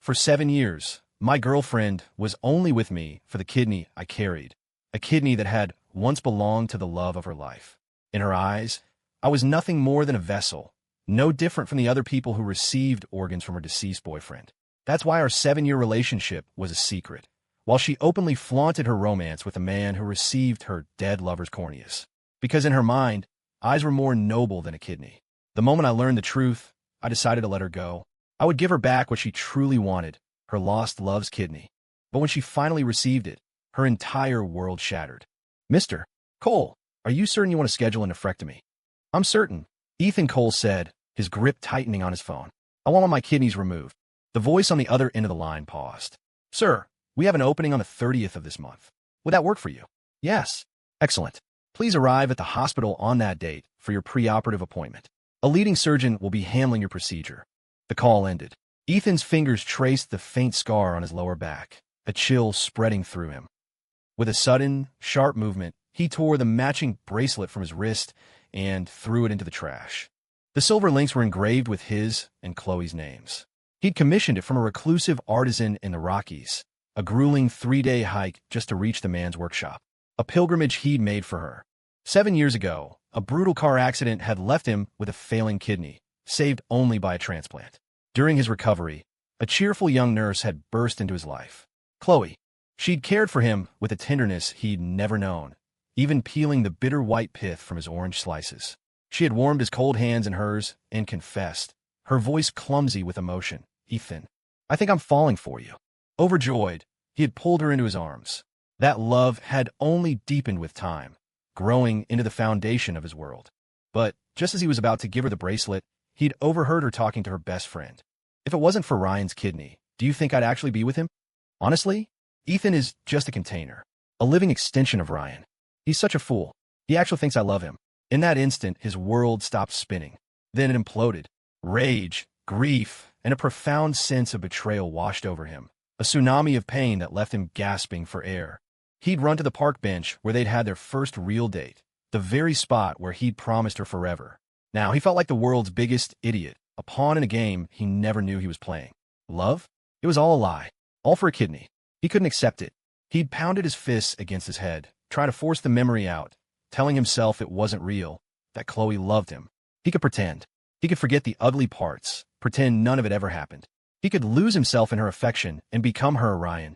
For 7 years, my girlfriend was only with me for the kidney I carried, a kidney that had once belonged to the love of her life. In her eyes, I was nothing more than a vessel, no different from the other people who received organs from her deceased boyfriend. That's why our 7-year relationship was a secret, while she openly flaunted her romance with a man who received her dead lover's corneas. Because in her mind, eyes were more noble than a kidney. The moment I learned the truth, I decided to let her go. I would give her back what she truly wanted, her lost love's kidney. But when she finally received it, her entire world shattered. Mr. Cole, are you certain you want to schedule a nephrectomy? I'm certain, Ethan Cole said, his grip tightening on his phone. I want all my kidneys removed. The voice on the other end of the line paused. Sir, we have an opening on the 30th of this month. Would that work for you? Yes. Excellent. Please arrive at the hospital on that date for your preoperative appointment. A leading surgeon will be handling your procedure. The call ended. Ethan's fingers traced the faint scar on his lower back, a chill spreading through him. With a sudden, sharp movement, he tore the matching bracelet from his wrist and threw it into the trash. The silver links were engraved with his and Khloe's names. He'd commissioned it from a reclusive artisan in the Rockies, a grueling 3-day hike just to reach the man's workshop, a pilgrimage he'd made for her. 7 years ago, a brutal car accident had left him with a failing kidney, saved only by a transplant. During his recovery, a cheerful young nurse had burst into his life. Khloe. She'd cared for him with a tenderness he'd never known, even peeling the bitter white pith from his orange slices. She had warmed his cold hands in hers and confessed, her voice clumsy with emotion, Ethan, I think I'm falling for you. Overjoyed, he had pulled her into his arms. That love had only deepened with time, growing into the foundation of his world. But just as he was about to give her the bracelet, he'd overheard her talking to her best friend. If it wasn't for Ryan's kidney, do you think I'd actually be with him? Honestly, Ethan is just a container, a living extension of Ryan. He's such a fool. He actually thinks I love him. In that instant, his world stopped spinning. Then it imploded. Rage, grief, and a profound sense of betrayal washed over him, a tsunami of pain that left him gasping for air. He'd run to the park bench where they'd had their first real date, the very spot where he'd promised her forever. Now he felt like the world's biggest idiot, a pawn in a game he never knew he was playing. Love? It was all a lie, all for a kidney. He couldn't accept it. He'd pounded his fists against his head, trying to force the memory out, telling himself it wasn't real, that Khloe loved him. He could pretend. He could forget the ugly parts, pretend none of it ever happened. He could lose himself in her affection and become her Orion.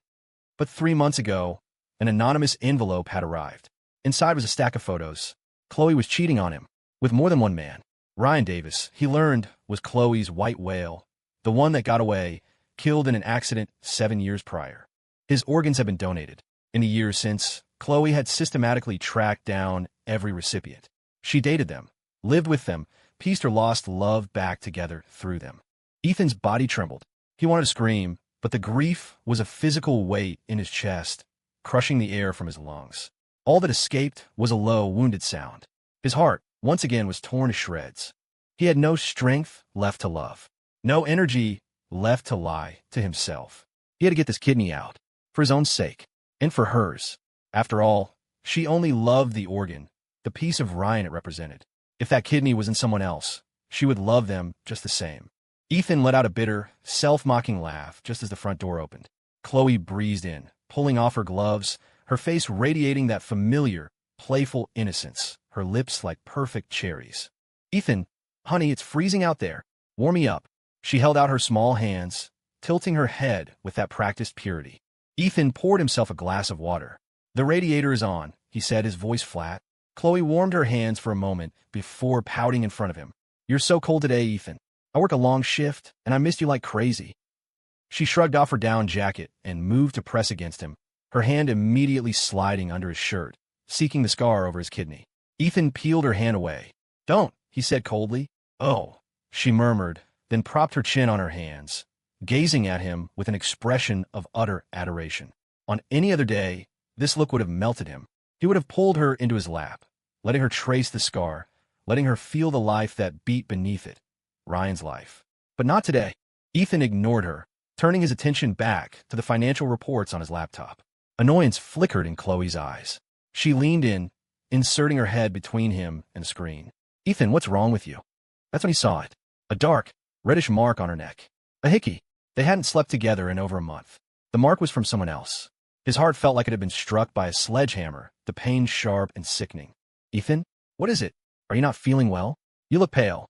But 3 months ago, an anonymous envelope had arrived. Inside was a stack of photos. Khloe was cheating on him, with more than one man. Ryan Davis, he learned, was Khloe's white whale, the one that got away, killed in an accident 7 years prior. His organs had been donated. In the years since, Khloe had systematically tracked down every recipient. She dated them, lived with them, pieced her lost love back together through them. Ethan's body trembled. He wanted to scream, but the grief was a physical weight in his chest, crushing the air from his lungs. All that escaped was a low, wounded sound. His heart, once again, was torn to shreds. He had no strength left to love, no energy left to lie to himself. He had to get this kidney out, for his own sake, and for hers. After all, she only loved the organ, the piece of Ryan it represented. If that kidney was in someone else, she would love them just the same. Ethan let out a bitter, self-mocking laugh just as the front door opened. Khloe breezed in, pulling off her gloves, her face radiating that familiar, playful innocence, her lips like perfect cherries. Ethan, honey, it's freezing out there. Warm me up. She held out her small hands, tilting her head with that practiced purity. Ethan poured himself a glass of water. The radiator is on, he said, his voice flat. Khloe warmed her hands for a moment before pouting in front of him. You're so cold today, Ethan. I work a long shift, and I missed you like crazy. She shrugged off her down jacket and moved to press against him, her hand immediately sliding under his shirt, seeking the scar over his kidney. Ethan peeled her hand away. Don't, he said coldly. Oh, she murmured, then propped her chin on her hands, gazing at him with an expression of utter adoration. On any other day, this look would have melted him. He would have pulled her into his lap, letting her trace the scar, letting her feel the life that beat beneath it, Ryan's life. But not today. Ethan ignored her, turning his attention back to the financial reports on his laptop. Annoyance flickered in Khloe's eyes. She leaned in, inserting her head between him and the screen. Ethan, what's wrong with you? That's when he saw it. A dark, reddish mark on her neck. A hickey. They hadn't slept together in over a month. The mark was from someone else. His heart felt like it had been struck by a sledgehammer, the pain sharp and sickening. Ethan, what is it? Are you not feeling well? You look pale.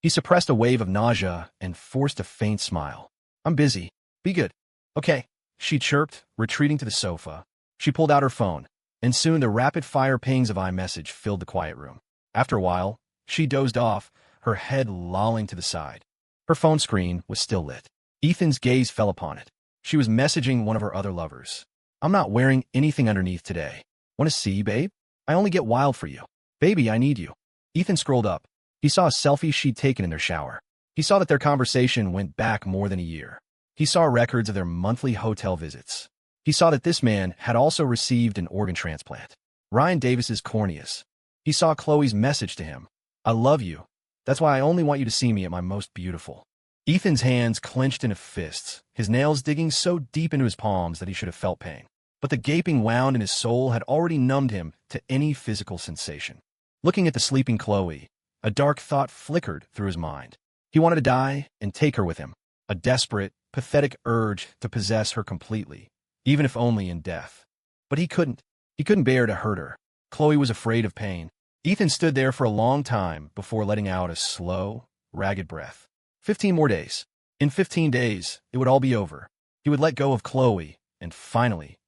He suppressed a wave of nausea and forced a faint smile. I'm busy. Be good. Okay, she chirped, retreating to the sofa. She pulled out her phone, and soon the rapid-fire pings of iMessage filled the quiet room. After a while, she dozed off, her head lolling to the side. Her phone screen was still lit. Ethan's gaze fell upon it. She was messaging one of her other lovers. I'm not wearing anything underneath today. Want to see, babe? I only get wild for you. Baby, I need you. Ethan scrolled up. He saw a selfie she'd taken in their shower. He saw that their conversation went back more than a year. He saw records of their monthly hotel visits. He saw that this man had also received an organ transplant. Ryan Davis's corneas. He saw Khloe's message to him. I love you. That's why I only want you to see me at my most beautiful. Ethan's hands clenched into fists, his nails digging so deep into his palms that he should have felt pain. But the gaping wound in his soul had already numbed him to any physical sensation. Looking at the sleeping Khloe, a dark thought flickered through his mind. He wanted to die and take her with him. A desperate, pathetic urge to possess her completely, even if only in death. But he couldn't. He couldn't bear to hurt her. Khloe was afraid of pain. Ethan stood there for a long time before letting out a slow, ragged breath. 15 more days. In 15 days, it would all be over. He would let go of Khloe and finally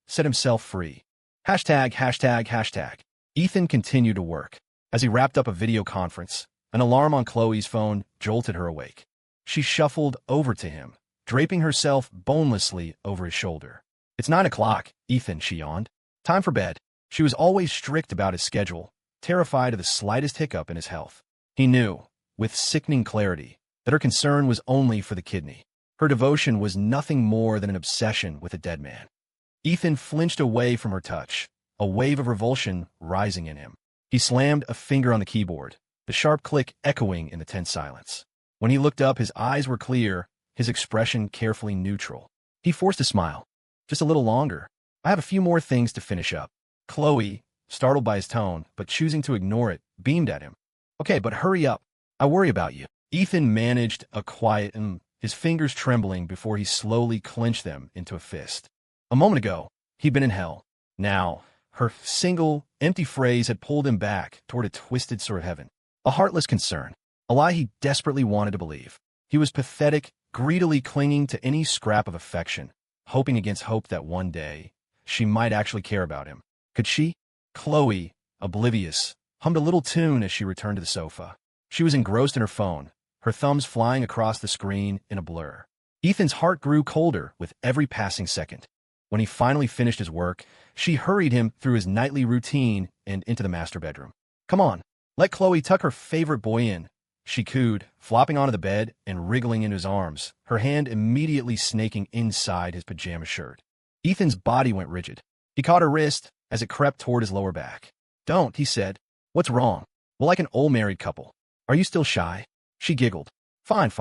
set himself free. ####. Ethan continued to work. As he wrapped up a video conference, an alarm on Khloe's phone jolted her awake. She shuffled over to him, draping herself bonelessly over his shoulder. It's 9 o'clock, Ethan, she yawned. Time for bed. She was always strict about his schedule, terrified of the slightest hiccup in his health. He knew, with sickening clarity, that her concern was only for the kidney. Her devotion was nothing more than an obsession with a dead man. Ethan flinched away from her touch, a wave of revulsion rising in him. He slammed a finger on the keyboard, the sharp click echoing in the tense silence. When he looked up, his eyes were clear, his expression carefully neutral. He forced a smile. Just a little longer. I have a few more things to finish up. Khloe, startled by his tone, but choosing to ignore it, beamed at him. Okay, but hurry up. I worry about you. Ethan managed a quiet his fingers trembling before he slowly clenched them into a fist. A moment ago, he'd been in hell. Now, her single, empty phrase had pulled him back toward a twisted sort of heaven. A heartless concern. A lie he desperately wanted to believe. He was pathetic, greedily clinging to any scrap of affection, hoping against hope that one day she might actually care about him. Could she? Khloe, oblivious, hummed a little tune as she returned to the sofa. She was engrossed in her phone, her thumbs flying across the screen in a blur. Ethan's heart grew colder with every passing second. When he finally finished his work, she hurried him through his nightly routine and into the master bedroom. Come on, let Khloe tuck her favorite boy in, she cooed, flopping onto the bed and wriggling into his arms, her hand immediately snaking inside his pajama shirt. Ethan's body went rigid. He caught her wrist as it crept toward his lower back. Don't, he said. What's wrong? Well, like an old married couple. Are you still shy? She giggled. Fine.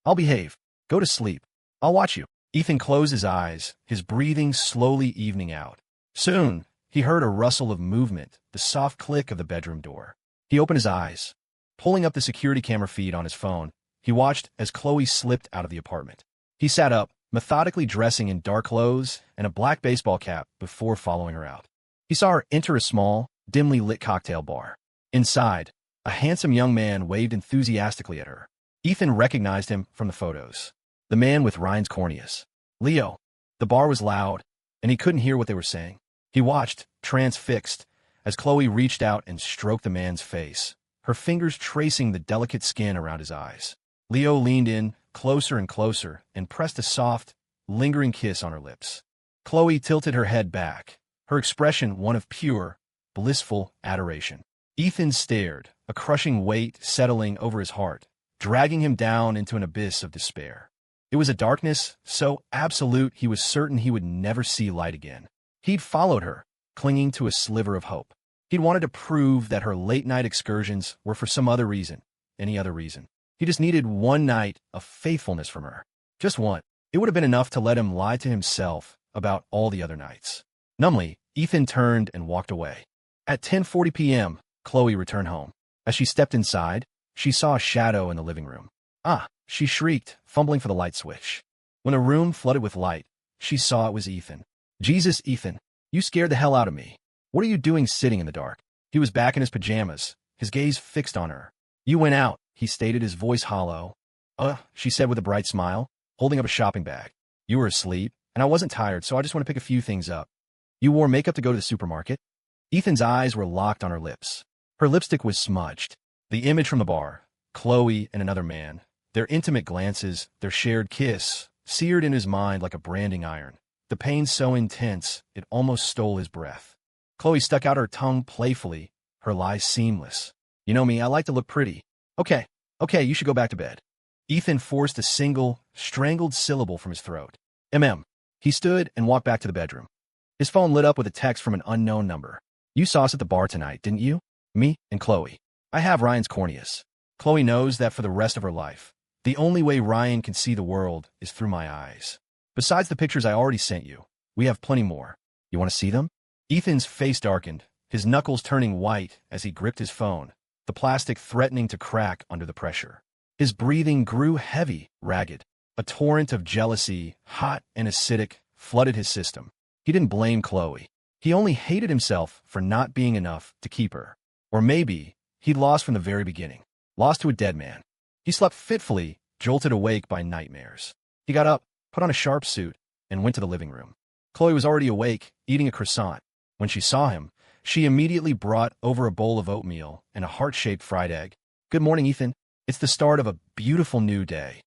I'll behave. Go to sleep. I'll watch you. Ethan closed his eyes, his breathing slowly evening out. Soon, he heard a rustle of movement, the soft click of the bedroom door. He opened his eyes. Pulling up the security camera feed on his phone, he watched as Khloe slipped out of the apartment. He sat up, methodically dressing in dark clothes and a black baseball cap before following her out. He saw her enter a small, dimly lit cocktail bar. Inside, a handsome young man waved enthusiastically at her. Ethan recognized him from the photos. The man with Ryan's corneas. Leo. The bar was loud, and he couldn't hear what they were saying. He watched, transfixed, as Khloe reached out and stroked the man's face, her fingers tracing the delicate skin around his eyes. Leo leaned in, closer and closer, and pressed a soft, lingering kiss on her lips. Khloe tilted her head back, her expression one of pure, blissful adoration. Ethan stared, a crushing weight settling over his heart, dragging him down into an abyss of despair. It was a darkness so absolute he was certain he would never see light again. He'd followed her, clinging to a sliver of hope. He'd wanted to prove that her late-night excursions were for some other reason, any other reason. He just needed one night of faithfulness from her. Just one. It would have been enough to let him lie to himself about all the other nights. Numbly, Ethan turned and walked away. At 10:40 p.m., Khloe returned home. As she stepped inside, she saw a shadow in the living room. Ah, She shrieked, fumbling for the light switch. When the room flooded with light, she saw it was Ethan. Jesus, Ethan, you scared the hell out of me. What are you doing sitting in the dark? He was back in his pajamas, his gaze fixed on her. You went out, he stated, his voice hollow. She said with a bright smile, holding up a shopping bag. You were asleep, and I wasn't tired, so I just want to pick a few things up. You wore makeup to go to the supermarket? Ethan's eyes were locked on her lips. Her lipstick was smudged. The image from the bar, Khloe and another man, their intimate glances, their shared kiss, seared in his mind like a branding iron. The pain so intense, it almost stole his breath. Khloe stuck out her tongue playfully, her lie seamless. You know me, I like to look pretty. Okay, you should go back to bed. Ethan forced a single, strangled syllable from his throat. He stood and walked back to the bedroom. His phone lit up with a text from an unknown number. You saw us at the bar tonight, didn't you? Me and Khloe. I have Ryan's corneas. Khloe knows that for the rest of her life. The only way Ryan can see the world is through my eyes. Besides the pictures I already sent you, we have plenty more. You want to see them? Ethan's face darkened, his knuckles turning white as he gripped his phone, the plastic threatening to crack under the pressure. His breathing grew heavy, ragged. A torrent of jealousy, hot and acidic, flooded his system. He didn't blame Khloe. He only hated himself for not being enough to keep her. Or maybe he'd lost from the very beginning. Lost to a dead man. He slept fitfully, jolted awake by nightmares. He got up, put on a sharp suit, and went to the living room. Khloe was already awake, eating a croissant. When she saw him, she immediately brought over a bowl of oatmeal and a heart-shaped fried egg. Good morning, Ethan. It's the start of a beautiful new day.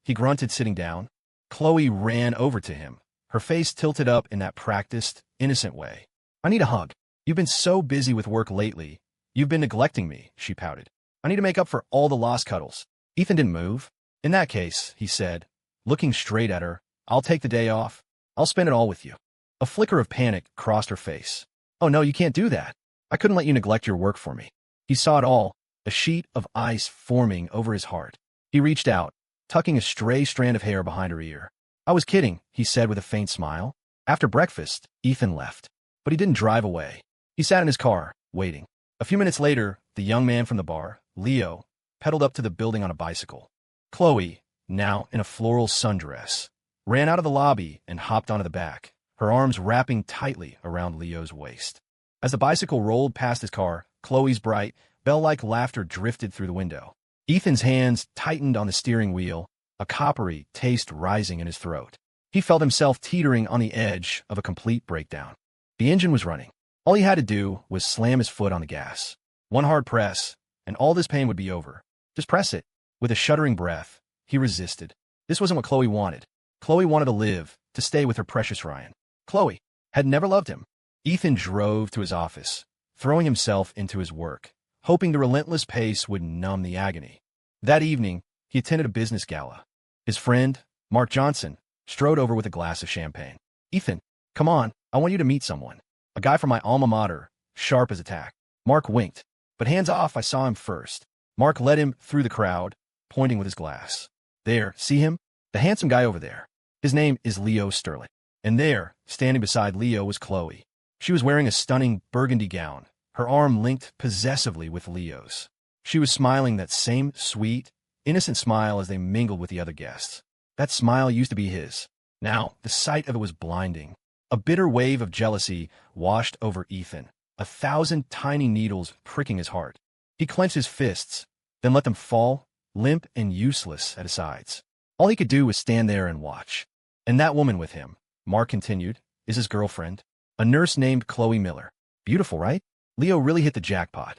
He grunted, sitting down. Khloe ran over to him, her face tilted up in that practiced, innocent way. I need a hug. You've been so busy with work lately. You've been neglecting me, she pouted. I need to make up for all the lost cuddles. Ethan didn't move. In that case, he said, looking straight at her, I'll take the day off. I'll spend it all with you. A flicker of panic crossed her face. Oh no, you can't do that. I couldn't let you neglect your work for me. He saw it all, a sheet of ice forming over his heart. He reached out, tucking a stray strand of hair behind her ear. I was kidding, he said with a faint smile. After breakfast, Ethan left. But he didn't drive away. He sat in his car, waiting. A few minutes later, the young man from the bar, Leo, pedaled up to the building on a bicycle. Khloe, now in a floral sundress, ran out of the lobby and hopped onto the back, her arms wrapping tightly around Leo's waist. As the bicycle rolled past his car, Khloe's bright, bell-like laughter drifted through the window. Ethan's hands tightened on the steering wheel, a coppery taste rising in his throat. He felt himself teetering on the edge of a complete breakdown. The engine was running. All he had to do was slam his foot on the gas. One hard press, and all this pain would be over. Just press it. With a shuddering breath, he resisted. This wasn't what Khloe wanted. Khloe wanted to live, to stay with her precious Ryan. Khloe had never loved him. Ethan drove to his office, throwing himself into his work, hoping the relentless pace would numb the agony. That evening, he attended a business gala. His friend, Mark Johnson, strode over with a glass of champagne. Ethan, come on, I want you to meet someone. A guy from my alma mater, sharp as a tack. Mark winked. But hands off, I saw him first. Mark led him through the crowd, pointing with his glass. There, see him? The handsome guy over there. His name is Leo Sterling. And there, standing beside Leo, was Khloe. She was wearing a stunning burgundy gown, her arm linked possessively with Leo's. She was smiling that same sweet, innocent smile as they mingled with the other guests. That smile used to be his. Now, the sight of it was blinding. A bitter wave of jealousy washed over Ethan, 1,000 tiny needles pricking his heart. He clenched his fists, then let them fall, limp and useless, at his sides. All he could do was stand there and watch. And that woman with him, Mark continued, is his girlfriend, a nurse named Khloe Miller. Beautiful, right? Leo really hit the jackpot.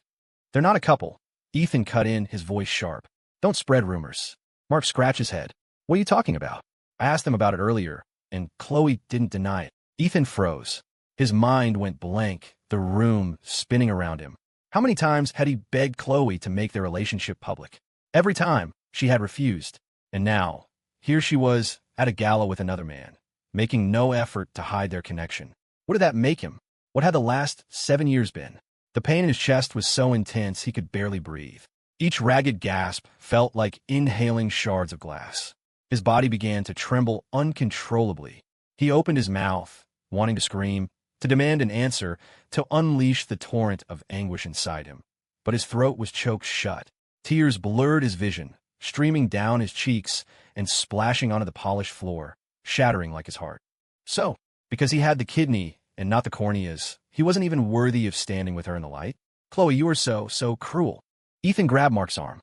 They're not a couple. Ethan cut in, his voice sharp. Don't spread rumors. Mark scratched his head. What are you talking about? I asked him about it earlier, and Khloe didn't deny it. Ethan froze. His mind went blank, the room spinning around him. How many times had he begged Khloe to make their relationship public? Every time, she had refused. And now, here she was, at a gala with another man, making no effort to hide their connection. What did that make him? What had the last 7 years been? The pain in his chest was so intense he could barely breathe. Each ragged gasp felt like inhaling shards of glass. His body began to tremble uncontrollably. He opened his mouth, wanting to scream, to demand an answer, to unleash the torrent of anguish inside him. But his throat was choked shut. Tears blurred his vision, streaming down his cheeks and splashing onto the polished floor, shattering like his heart. So, because he had the kidney and not the corneas, he wasn't even worthy of standing with her in the light? Khloe, you are so cruel. Ethan grabbed Mark's arm.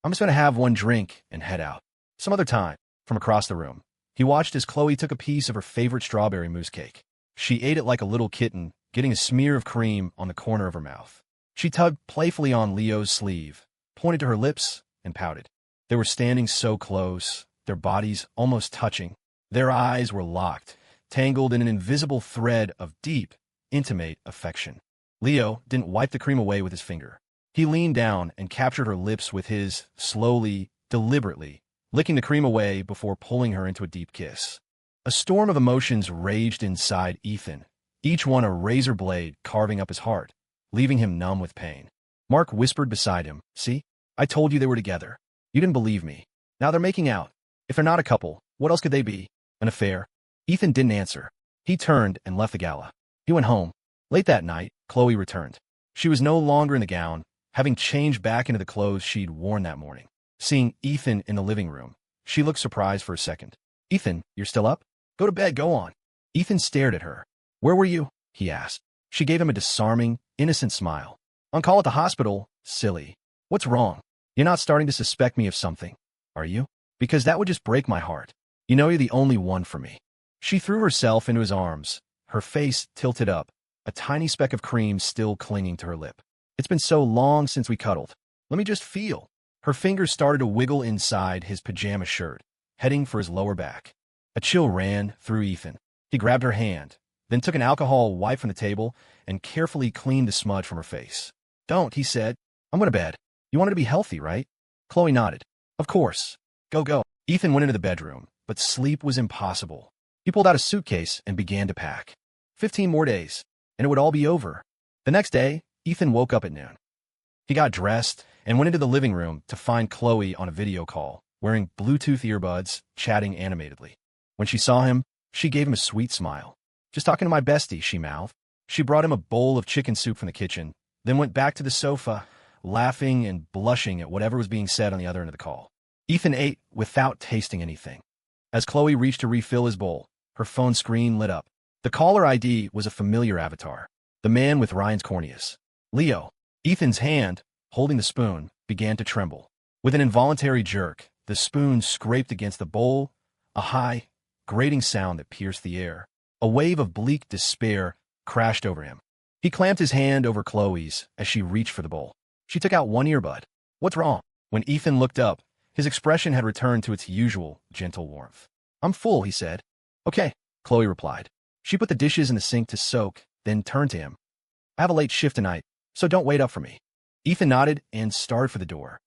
I'm just going to have one drink and head out. Some other time. From across the room, he watched as Khloe took a piece of her favorite strawberry mousse cake. She ate it like a little kitten, getting a smear of cream on the corner of her mouth. She tugged playfully on Leo's sleeve, pointed to her lips, and pouted. They were standing so close, their bodies almost touching. Their eyes were locked, tangled in an invisible thread of deep, intimate affection. Leo didn't wipe the cream away with his finger. He leaned down and captured her lips with his, slowly, deliberately, licking the cream away before pulling her into a deep kiss. A storm of emotions raged inside Ethan, each one a razor blade carving up his heart, leaving him numb with pain. Mark whispered beside him, "See? I told you they were together. You didn't believe me. Now they're making out. If they're not a couple, what else could they be? An affair?" Ethan didn't answer. He turned and left the gala. He went home. Late that night, Khloe returned. She was no longer in the gown, having changed back into the clothes she'd worn that morning. Seeing Ethan in the living room, she looked surprised for a second. "Ethan, you're still up? Go to bed, go on." Ethan stared at her. "Where were you?" he asked. She gave him a disarming, innocent smile. "On call at the hospital, silly. What's wrong? You're not starting to suspect me of something, are you? Because that would just break my heart. You know you're the only one for me." She threw herself into his arms, her face tilted up, a tiny speck of cream still clinging to her lip. "It's been so long since we cuddled. Let me just feel." Her fingers started to wiggle inside his pajama shirt, heading for his lower back. A chill ran through Ethan. He grabbed her hand, then took an alcohol wipe from the table and carefully cleaned the smudge from her face. "Don't," he said. "I'm going to bed. You wanted to be healthy, right?" Khloe nodded. "Of course. Go." Ethan went into the bedroom, but sleep was impossible. He pulled out a suitcase and began to pack. 15 more days, and it would all be over. The next day, Ethan woke up at noon. He got dressed and went into the living room to find Khloe on a video call, wearing Bluetooth earbuds, chatting animatedly. When she saw him, she gave him a sweet smile. "Just talking to my bestie," she mouthed. She brought him a bowl of chicken soup from the kitchen, then went back to the sofa, laughing and blushing at whatever was being said on the other end of the call. Ethan ate without tasting anything. As Khloe reached to refill his bowl, her phone screen lit up. The caller ID was a familiar avatar, the man with Ryan's corneas. Leo. Ethan's hand, holding the spoon, began to tremble. With an involuntary jerk, the spoon scraped against the bowl, a high, grating sound that pierced the air. A wave of bleak despair crashed over him. He clamped his hand over Khloe's as she reached for the bowl. She took out one earbud. "What's wrong?" When Ethan looked up, his expression had returned to its usual, gentle warmth. "I'm full," he said. "Okay," Khloe replied. She put the dishes in the sink to soak, then turned to him. "I have a late shift tonight, so don't wait up for me." Ethan nodded and started for the door.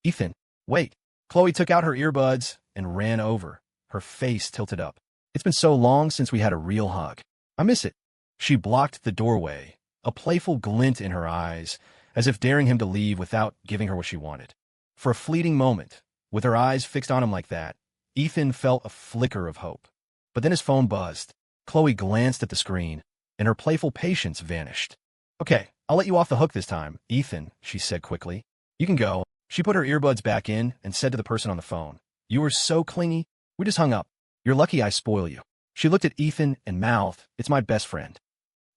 "Ethan, wait." Khloe took out her earbuds and ran over, her face tilted up. "It's been so long since we had a real hug. I miss it." She blocked the doorway, a playful glint in her eyes, as if daring him to leave without giving her what she wanted. For a fleeting moment, with her eyes fixed on him like that, Ethan felt a flicker of hope. But then his phone buzzed. Khloe glanced at the screen, and her playful patience vanished. "Okay, I'll let you off the hook this time, Ethan," she said quickly. "You can go." She put her earbuds back in and said to the person on the phone, "You were so clingy. We just hung up. You're lucky I spoil you." She looked at Ethan and mouthed, "It's my best friend."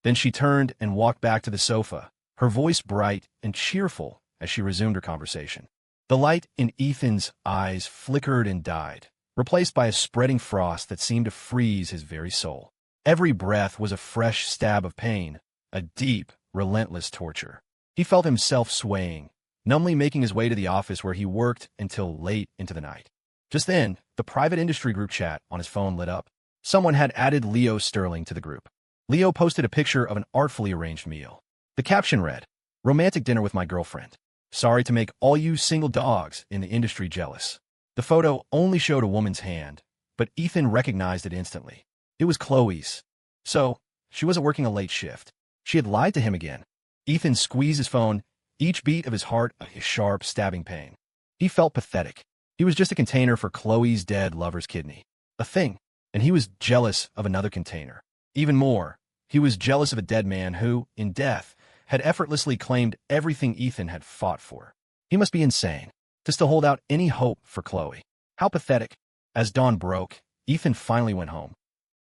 Then she turned and walked back to the sofa, her voice bright and cheerful as she resumed her conversation. The light in Ethan's eyes flickered and died, replaced by a spreading frost that seemed to freeze his very soul. Every breath was a fresh stab of pain, a deep, relentless torture. He felt himself swaying, numbly making his way to the office where he worked until late into the night. Just then, the private industry group chat on his phone lit up. Someone had added Leo Sterling to the group. Leo posted a picture of an artfully arranged meal. The caption read, "Romantic dinner with my girlfriend. Sorry to make all you single dogs in the industry jealous." The photo only showed a woman's hand, but Ethan recognized it instantly. It was Khloe's. So, she wasn't working a late shift. She had lied to him again. Ethan squeezed his phone, each beat of his heart a sharp, stabbing pain. He felt pathetic. He was just a container for Khloe's dead lover's kidney. A thing. And he was jealous of another container. Even more, he was jealous of a dead man who, in death, had effortlessly claimed everything Ethan had fought for. He must be insane. to still hold out any hope for Khloe. How pathetic. As dawn broke, Ethan finally went home.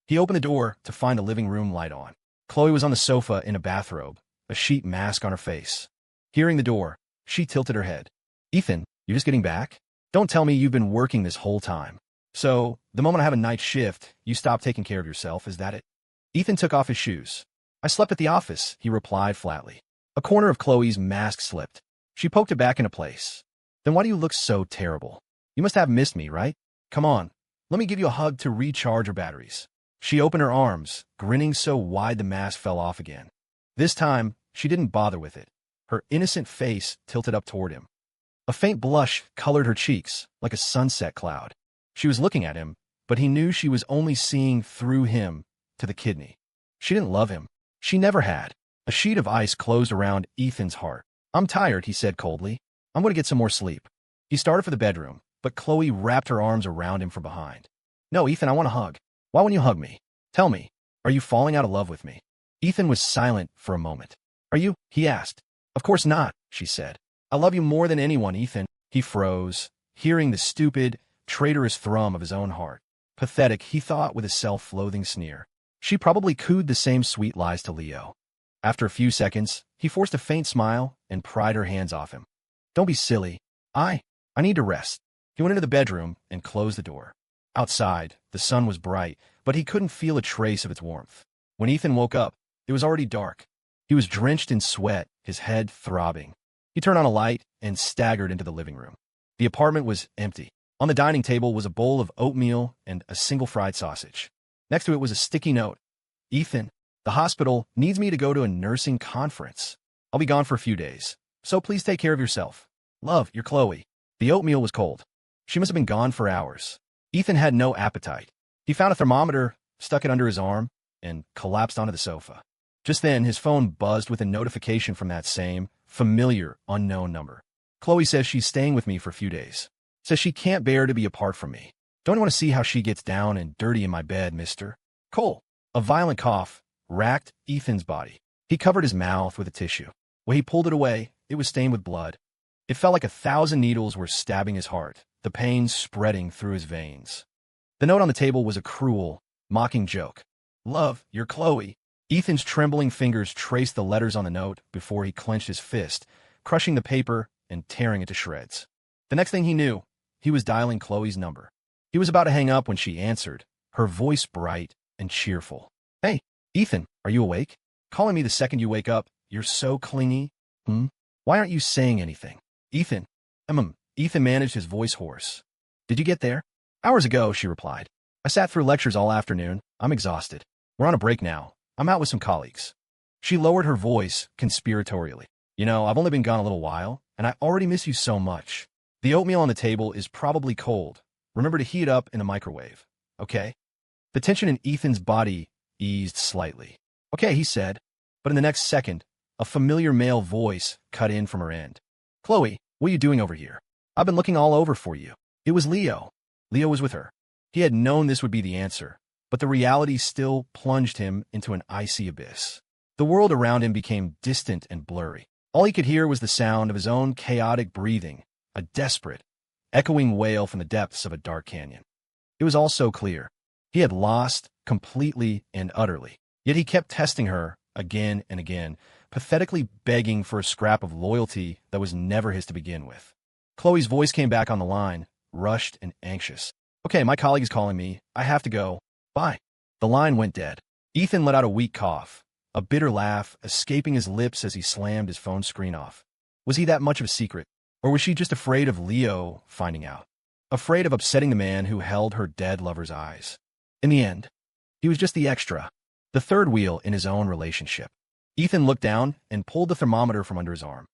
He opened the door to find the living room light on. Khloe was on the sofa in a bathrobe, a sheet mask on her face. Hearing the door, she tilted her head. Ethan, you just getting back? Don't tell me you've been working this whole time. So, the moment I have a night shift, you stop taking care of yourself, is that it? Ethan took off his shoes. I slept at the office, he replied flatly. A corner of Khloe's mask slipped. She poked it back into place. Then why do you look so terrible? You must have missed me, right? Come on, let me give you a hug to recharge your batteries. She opened her arms, grinning so wide the mask fell off again. This time, she didn't bother with it. Her innocent face tilted up toward him. A faint blush colored her cheeks, like a sunset cloud. She was looking at him, but he knew she was only seeing through him to the kidney. She didn't love him. She never had. A sheet of ice closed around Ethan's heart. I'm tired, he said coldly. I'm going to get some more sleep. He started for the bedroom, but Khloe wrapped her arms around him from behind. No, Ethan, I want a hug. Why won't you hug me? Tell me, are you falling out of love with me? Ethan was silent for a moment. Are you? He asked. Of course not, she said. I love you more than anyone, Ethan. He froze, hearing the stupid, traitorous thrum of his own heart. Pathetic, he thought with a self-loathing sneer. She probably cooed the same sweet lies to Leo. After a few seconds, he forced a faint smile and pried her hands off him. Don't be silly. I need to rest. He went into the bedroom and closed the door. Outside, the sun was bright, but he couldn't feel a trace of its warmth. When Ethan woke up, it was already dark. He was drenched in sweat, his head throbbing. He turned on a light and staggered into the living room. The apartment was empty. On the dining table was a bowl of oatmeal and a single fried sausage. Next to it was a sticky note. Ethan, the hospital needs me to go to a nursing conference. I'll be gone for a few days, so please take care of yourself. Love, your Khloe. The oatmeal was cold. She must have been gone for hours. Ethan had no appetite. He found a thermometer, stuck it under his arm, and collapsed onto the sofa. Just then, his phone buzzed with a notification from that same, familiar, unknown number. Khloe says she's staying with me for a few days. Says she can't bear to be apart from me. Don't you want to see how she gets down and dirty in my bed, mister? Cole. A violent cough racked Ethan's body. He covered his mouth with a tissue. When he pulled it away, it was stained with blood. It felt like 1,000 needles were stabbing his heart, the pain spreading through his veins. The note on the table was a cruel, mocking joke. Love, your Khloe. Ethan's trembling fingers traced the letters on the note before he clenched his fist, crushing the paper and tearing it to shreds. The next thing he knew, he was dialing Khloe's number. He was about to hang up when she answered, her voice bright and cheerful. Hey, Ethan, are you awake? Calling me the second you wake up. You're so clingy. Why aren't you saying anything? Ethan. Ethan managed his voice hoarse. Did you get there? Hours ago, she replied. I sat through lectures all afternoon. I'm exhausted. We're on a break now. I'm out with some colleagues. She lowered her voice conspiratorially. You know, I've only been gone a little while, and I already miss you so much. The oatmeal on the table is probably cold. Remember to heat it up in the microwave, okay? The tension in Ethan's body eased slightly. Okay, he said, but in the next second, a familiar male voice cut in from her end. Khloe, what are you doing over here? I've been looking all over for you. It was Leo. Leo was with her. He had known this would be the answer, but the reality still plunged him into an icy abyss. The world around him became distant and blurry. All he could hear was the sound of his own chaotic breathing, a desperate, echoing wail from the depths of a dark canyon. It was all so clear. He had lost completely and utterly. Yet he kept testing her again and again, pathetically begging for a scrap of loyalty that was never his to begin with. Khloe's voice came back on the line, rushed and anxious. Okay, my colleague is calling me. I have to go. Bye. The line went dead. Ethan let out a weak cough, a bitter laugh escaping his lips as he slammed his phone screen off. Was he that much of a secret? Or was she just afraid of Leo finding out? Afraid of upsetting the man who held her dead lover's eyes? In the end, he was just the extra, the third wheel in his own relationship. Ethan looked down and pulled the thermometer from under his arm.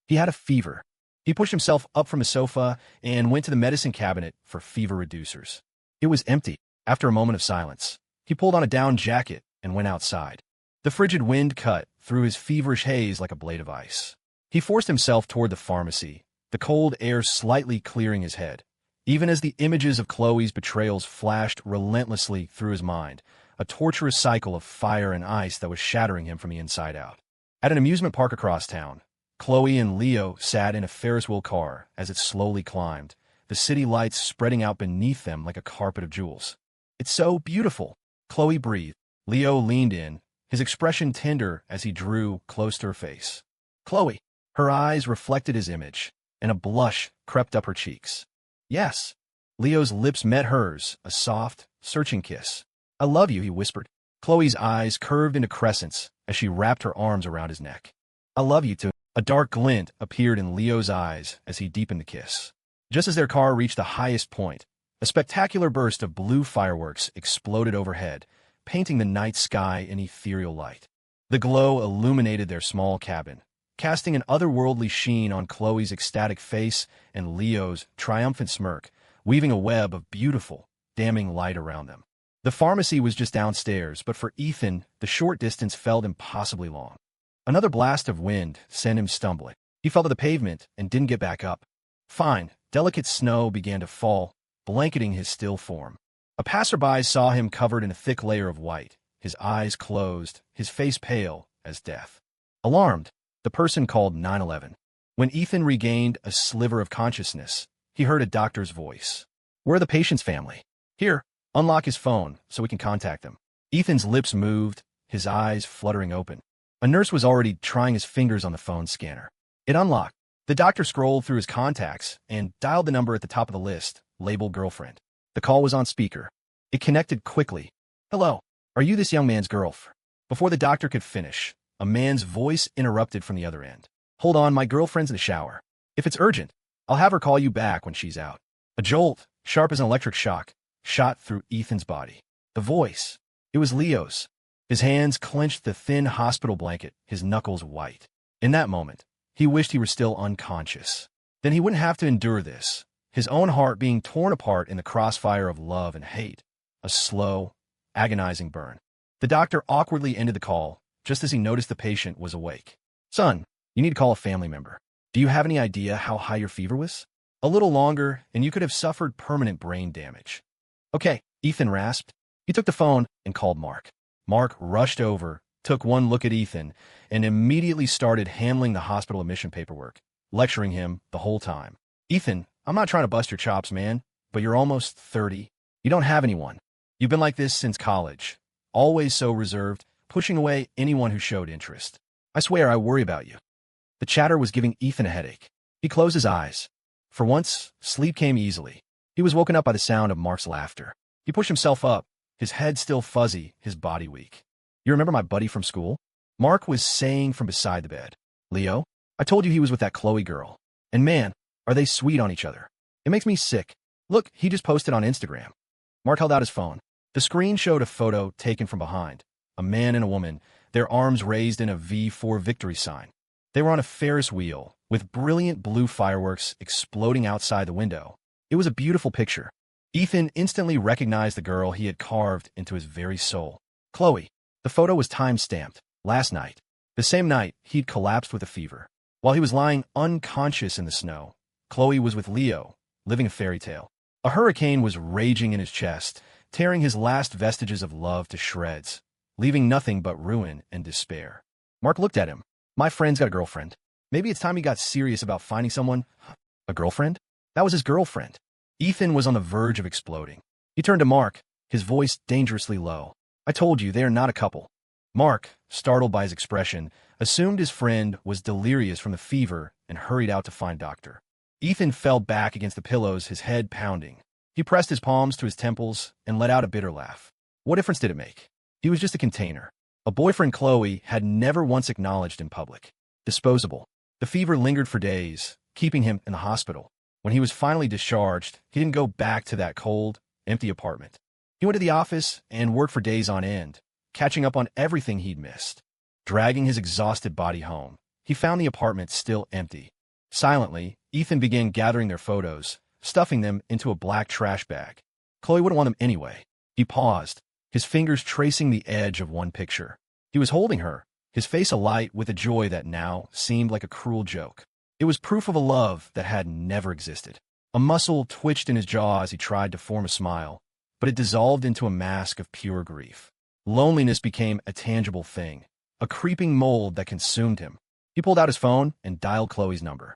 He had a fever. He pushed himself up from the sofa and went to the medicine cabinet for fever reducers. It was empty. After a moment of silence, he pulled on a down jacket and went outside. The frigid wind cut through his feverish haze like a blade of ice. He forced himself toward the pharmacy, the cold air slightly clearing his head. Even as the images of Khloe's betrayals flashed relentlessly through his mind, a torturous cycle of fire and ice that was shattering him from the inside out. At an amusement park across town, Khloe and Leo sat in a Ferris wheel car as it slowly climbed, the city lights spreading out beneath them like a carpet of jewels. "It's so beautiful," Khloe breathed. Leo leaned in, his expression tender as he drew close to her face. "Khloe." Her eyes reflected his image, and a blush crept up her cheeks. "Yes." Leo's lips met hers, a soft, searching kiss. "I love you," he whispered. Khloe's eyes curved into crescents as she wrapped her arms around his neck. "I love you too." A dark glint appeared in Leo's eyes as he deepened the kiss. Just as their car reached the highest point, a spectacular burst of blue fireworks exploded overhead, painting the night sky in ethereal light. The glow illuminated their small cabin, casting an otherworldly sheen on Khloe's ecstatic face and Leo's triumphant smirk, weaving a web of beautiful, damning light around them. The pharmacy was just downstairs, but for Ethan, the short distance felt impossibly long. Another blast of wind sent him stumbling. He fell to the pavement and didn't get back up. Fine, delicate snow began to fall, blanketing his still form. A passerby saw him covered in a thick layer of white, his eyes closed, his face pale as death. Alarmed, the person called 911. When Ethan regained a sliver of consciousness, he heard a doctor's voice. "Where are the patient's family?" "Here." "Unlock his phone so we can contact them." Ethan's lips moved, his eyes fluttering open. A nurse was already trying his fingers on the phone scanner. It unlocked. The doctor scrolled through his contacts and dialed the number at the top of the list, labeled girlfriend. The call was on speaker. It connected quickly. "Hello, are you this young man's girlfriend?" Before the doctor could finish, a man's voice interrupted from the other end. "Hold on, my girlfriend's in the shower. If it's urgent, I'll have her call you back when she's out." A jolt, sharp as an electric shock, shot through Ethan's body. The voice. It was Leo's. His hands clenched the thin hospital blanket, his knuckles white. In that moment, he wished he were still unconscious. Then he wouldn't have to endure this, his own heart being torn apart in the crossfire of love and hate. A slow, agonizing burn. The doctor awkwardly ended the call, just as he noticed the patient was awake. "Son, you need to call a family member. Do you have any idea how high your fever was?" "A little longer, and you could have suffered permanent brain damage." "Okay," Ethan rasped. He took the phone and called Mark. Mark rushed over, took one look at Ethan, and immediately started handling the hospital admission paperwork, lecturing him the whole time. "Ethan, I'm not trying to bust your chops, man, but you're almost 30. You don't have anyone. You've been like this since college, always so reserved, pushing away anyone who showed interest. I swear I worry about you." The chatter was giving Ethan a headache. He closed his eyes. For once, sleep came easily. He was woken up by the sound of Mark's laughter. He pushed himself up, his head still fuzzy, his body weak. "You remember my buddy from school?" Mark was saying from beside the bed. "Leo? I told you he was with that Khloe girl. And man, are they sweet on each other. It makes me sick. Look, he just posted on Instagram." Mark held out his phone. The screen showed a photo taken from behind. A man and a woman, their arms raised in a V for victory sign. They were on a Ferris wheel, with brilliant blue fireworks exploding outside the window. It was a beautiful picture. Ethan instantly recognized the girl he had carved into his very soul. Khloe. The photo was time-stamped, last night. The same night, he'd collapsed with a fever. While he was lying unconscious in the snow, Khloe was with Leo, living a fairy tale. A hurricane was raging in his chest, tearing his last vestiges of love to shreds, leaving nothing but ruin and despair. Mark looked at him. "My friend's got a girlfriend. Maybe it's time he got serious about finding someone." "A girlfriend?" That was his girlfriend. Ethan was on the verge of exploding. He turned to Mark, his voice dangerously low. "I told you, they are not a couple." Mark, startled by his expression, assumed his friend was delirious from the fever and hurried out to find doctor. Ethan fell back against the pillows, his head pounding. He pressed his palms to his temples and let out a bitter laugh. What difference did it make? He was just a container. A boyfriend Khloe had never once acknowledged in public. Disposable. The fever lingered for days, keeping him in the hospital. When he was finally discharged, he didn't go back to that cold, empty apartment. He went to the office and worked for days on end, catching up on everything he'd missed. Dragging his exhausted body home, he found the apartment still empty. Silently, Ethan began gathering their photos, stuffing them into a black trash bag. Khloe wouldn't want them anyway. He paused, his fingers tracing the edge of one picture. He was holding her, his face alight with a joy that now seemed like a cruel joke. It was proof of a love that had never existed. A muscle twitched in his jaw as he tried to form a smile, but it dissolved into a mask of pure grief. Loneliness became a tangible thing, a creeping mold that consumed him. He pulled out his phone and dialed Khloe's number.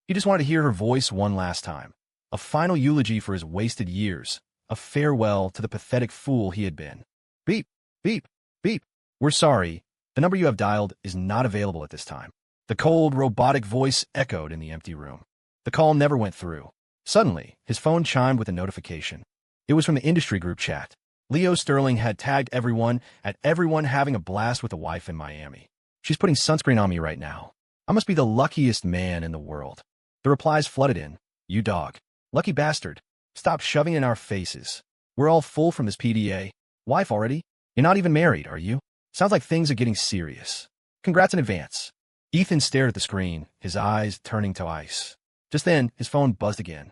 He just wanted to hear her voice one last time. A final eulogy for his wasted years. A farewell to the pathetic fool he had been. Beep, beep, beep. We're sorry. The number you have dialed is not available at this time. The cold, robotic voice echoed in the empty room. The call never went through. Suddenly, his phone chimed with a notification. It was from the industry group chat. Leo Sterling had tagged everyone having a blast with a wife in Miami. She's putting sunscreen on me right now. I must be the luckiest man in the world. The replies flooded in. You dog. Lucky bastard. Stop shoving in our faces. We're all full from this PDA. Wife already? You're not even married, are you? Sounds like things are getting serious. Congrats in advance. Ethan stared at the screen, his eyes turning to ice. Just then, his phone buzzed again.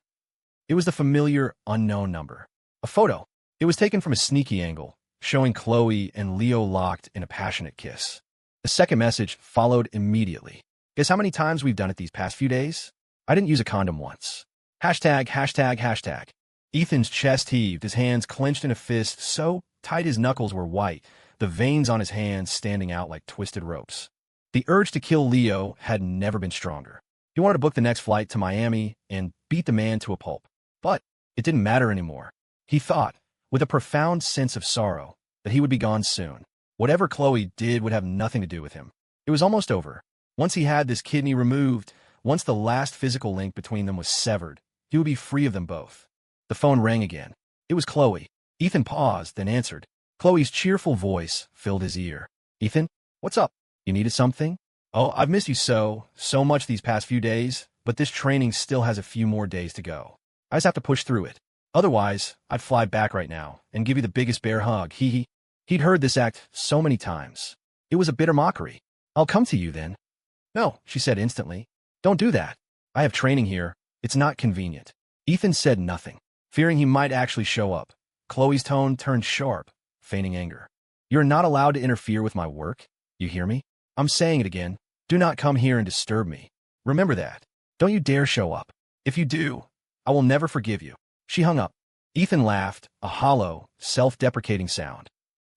It was the familiar, unknown number. A photo. It was taken from a sneaky angle, showing Khloe and Leo locked in a passionate kiss. The second message followed immediately. Guess how many times we've done it these past few days? I didn't use a condom once. Hashtag, hashtag, hashtag. Ethan's chest heaved, his hands clenched in a fist so tight his knuckles were white, the veins on his hands standing out like twisted ropes. The urge to kill Leo had never been stronger. He wanted to book the next flight to Miami and beat the man to a pulp. But it didn't matter anymore. He thought, with a profound sense of sorrow, that he would be gone soon. Whatever Khloe did would have nothing to do with him. It was almost over. Once he had this kidney removed, once the last physical link between them was severed, he would be free of them both. The phone rang again. It was Khloe. Ethan paused, then answered. Khloe's cheerful voice filled his ear. Ethan, what's up? You needed something? Oh, I've missed you so much these past few days, but this training still has a few more days to go. I just have to push through it. Otherwise, I'd fly back right now and give you the biggest bear hug. He'd heard this act so many times. It was a bitter mockery. I'll come to you then. No, she said instantly. Don't do that. I have training here. It's not convenient. Ethan said nothing, fearing he might actually show up. Khloe's tone turned sharp, feigning anger. You're not allowed to interfere with my work. You hear me? I'm saying it again. Do not come here and disturb me. Remember that. Don't you dare show up. If you do, I will never forgive you. She hung up. Ethan laughed, a hollow, self-deprecating sound.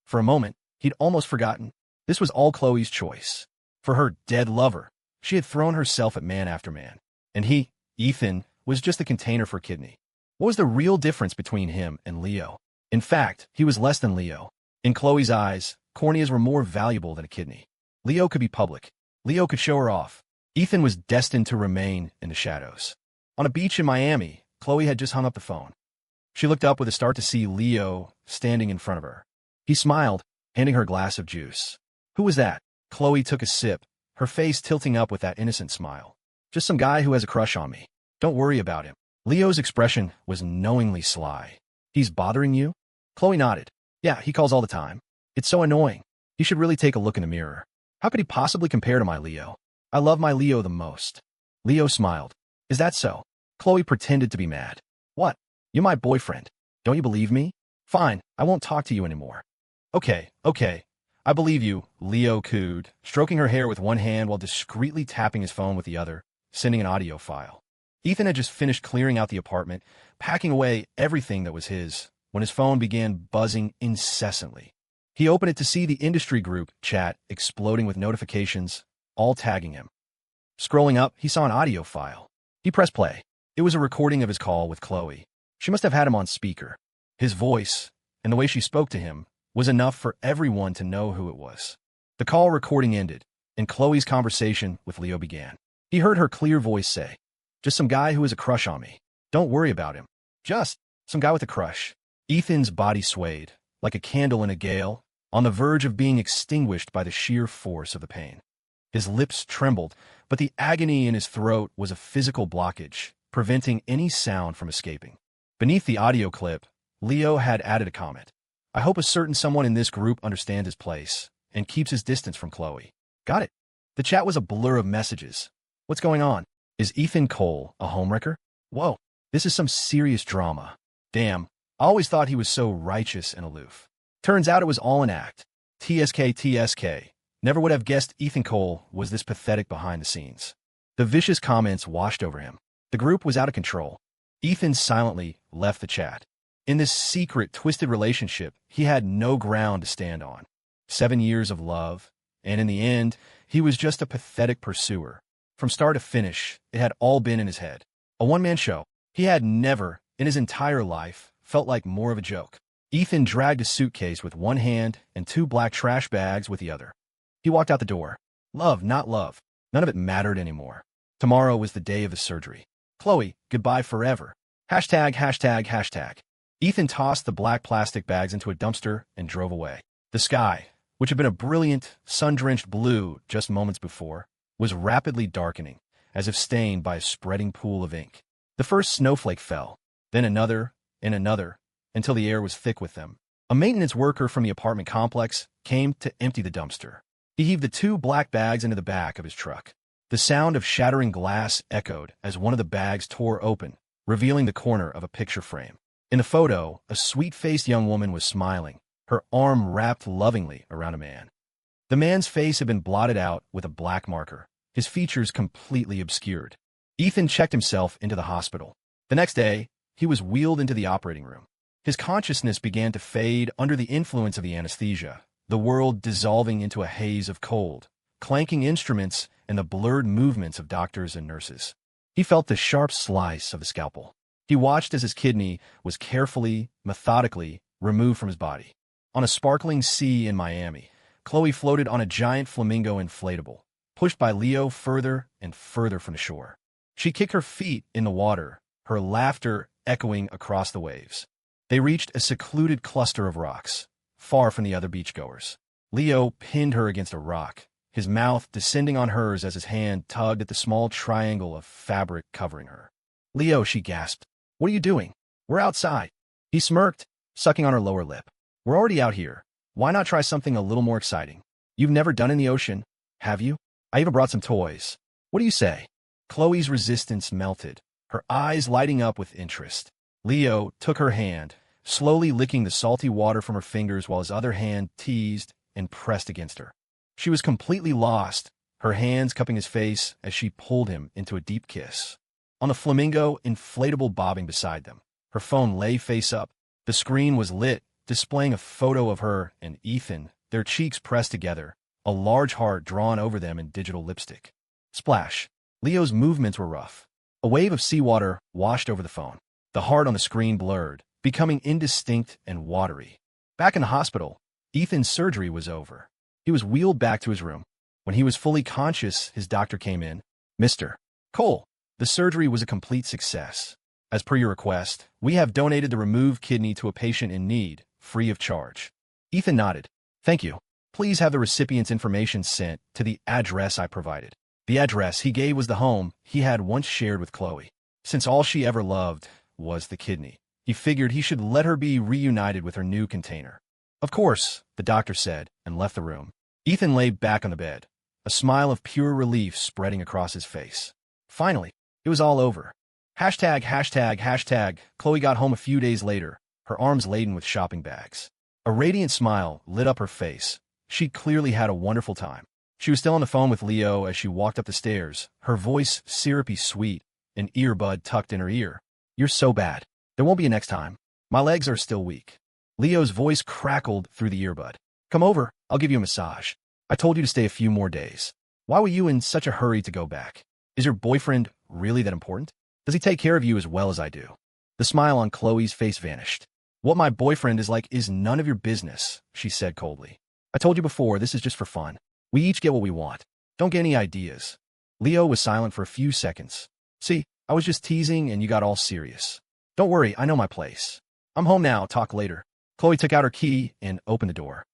For a moment, he'd almost forgotten. This was all Khloe's choice. For her dead lover, she had thrown herself at man after man. And he, Ethan, was just a container for kidney. What was the real difference between him and Leo? In fact, he was less than Leo. In Khloe's eyes, corneas were more valuable than a kidney. Leo could be public. Leo could show her off. Ethan was destined to remain in the shadows. On a beach in Miami, Khloe had just hung up the phone. She looked up with a start to see Leo standing in front of her. He smiled, handing her a glass of juice. Who was that? Khloe took a sip, her face tilting up with that innocent smile. Just some guy who has a crush on me. Don't worry about him. Leo's expression was knowingly sly. He's bothering you? Khloe nodded. Yeah, he calls all the time. It's so annoying. He should really take a look in the mirror. How could he possibly compare to my Leo? I love my Leo the most. Leo smiled. Is that so? Khloe pretended to be mad. What? You're my boyfriend. Don't you believe me? Fine, I won't talk to you anymore. Okay. I believe you, Leo cooed, stroking her hair with one hand while discreetly tapping his phone with the other, sending an audio file. Ethan had just finished clearing out the apartment, packing away everything that was his, when his phone began buzzing incessantly. He opened it to see the industry group chat exploding with notifications, all tagging him. Scrolling up, he saw an audio file. He pressed play. It was a recording of his call with Khloe. She must have had him on speaker. His voice, and the way she spoke to him, was enough for everyone to know who it was. The call recording ended, and Khloe's conversation with Leo began. He heard her clear voice say, just some guy who has a crush on me. Don't worry about him. Just some guy with a crush. Ethan's body swayed, like a candle in a gale, on the verge of being extinguished by the sheer force of the pain. His lips trembled, but the agony in his throat was a physical blockage, preventing any sound from escaping. Beneath the audio clip, Leo had added a comment. I hope a certain someone in this group understands his place and keeps his distance from Khloe. Got it. The chat was a blur of messages. What's going on? Is Ethan Cole a homewrecker? Whoa, this is some serious drama. Damn, I always thought he was so righteous and aloof. Turns out it was all an act. TSK. Never would have guessed Ethan Cole was this pathetic behind the scenes. The vicious comments washed over him. The group was out of control. Ethan silently left the chat. In this secret, twisted relationship, he had no ground to stand on. 7 years of love, And in the end, he was just a pathetic pursuer. From start to finish, it had all been in his head. A one-man show. He had never, in his entire life, felt like more of a joke. Ethan dragged a suitcase with one hand and 2 black trash bags with the other. He walked out the door. Love, not love. None of it mattered anymore. Tomorrow was the day of the surgery. Khloe, goodbye forever. Hashtag, hashtag, hashtag. Ethan tossed the black plastic bags into a dumpster and drove away. The sky, which had been a brilliant, sun-drenched blue just moments before, was rapidly darkening, as if stained by a spreading pool of ink. The first snowflake fell, then another, and another, until the air was thick with them. A maintenance worker from the apartment complex came to empty the dumpster. He heaved the 2 black bags into the back of his truck. The sound of shattering glass echoed as one of the bags tore open, revealing the corner of a picture frame. In the photo, a sweet-faced young woman was smiling, her arm wrapped lovingly around a man. The man's face had been blotted out with a black marker, his features completely obscured. Ethan checked himself into the hospital. The next day, he was wheeled into the operating room. His consciousness began to fade under the influence of the anesthesia, the world dissolving into a haze of cold, clanking instruments and the blurred movements of doctors and nurses. He felt the sharp slice of a scalpel. He watched as his kidney was carefully, methodically removed from his body. On a sparkling sea in Miami, Khloe floated on a giant flamingo inflatable, pushed by Leo further and further from the shore. She kicked her feet in the water, her laughter echoing across the waves. They reached a secluded cluster of rocks, far from the other beachgoers. Leo pinned her against a rock, his mouth descending on hers as his hand tugged at the small triangle of fabric covering her. "Leo," she gasped. "What are you doing? We're outside." He smirked, sucking on her lower lip. "We're already out here. Why not try something a little more exciting? You've never done in the ocean, have you? I even brought some toys. What do you say?" Khloe's resistance melted, her eyes lighting up with interest. Leo took her hand, slowly licking the salty water from her fingers while his other hand teased and pressed against her. She was completely lost, her hands cupping his face as she pulled him into a deep kiss. On the flamingo, inflatable bobbing beside them, her phone lay face up. The screen was lit, displaying a photo of her and Ethan, their cheeks pressed together, a large heart drawn over them in digital lipstick. Splash. Leo's movements were rough. A wave of seawater washed over the phone. The heart on the screen blurred, becoming indistinct and watery. Back in the hospital, Ethan's surgery was over. He was wheeled back to his room. When he was fully conscious, his doctor came in. "Mr. Cole, the surgery was a complete success. As per your request, we have donated the removed kidney to a patient in need, free of charge." Ethan nodded. "Thank you. Please have the recipient's information sent to the address I provided." The address he gave was the home he had once shared with Khloe. Since all she ever loved was the kidney, he figured he should let her be reunited with her new container. "Of course," the doctor said, and left the room. Ethan lay back on the bed, a smile of pure relief spreading across his face. Finally, it was all over. Hashtag, hashtag, hashtag. Khloe got home a few days later, her arms laden with shopping bags. A radiant smile lit up her face. She clearly had a wonderful time. She was still on the phone with Leo as she walked up the stairs, her voice syrupy sweet, an earbud tucked in her ear. "You're so bad. There won't be a next time. My legs are still weak." Leo's voice crackled through the earbud. "Come over, I'll give you a massage. I told you to stay a few more days. Why were you in such a hurry to go back? Is your boyfriend really that important? Does he take care of you as well as I do?" The smile on Khloe's face vanished. "What my boyfriend is like is none of your business," she said coldly. "I told you before, this is just for fun. We each get what we want. Don't get any ideas." Leo was silent for a few seconds. "See, I was just teasing and you got all serious. Don't worry, I know my place. I'm home now, talk later." Khloe took out her key and opened the door.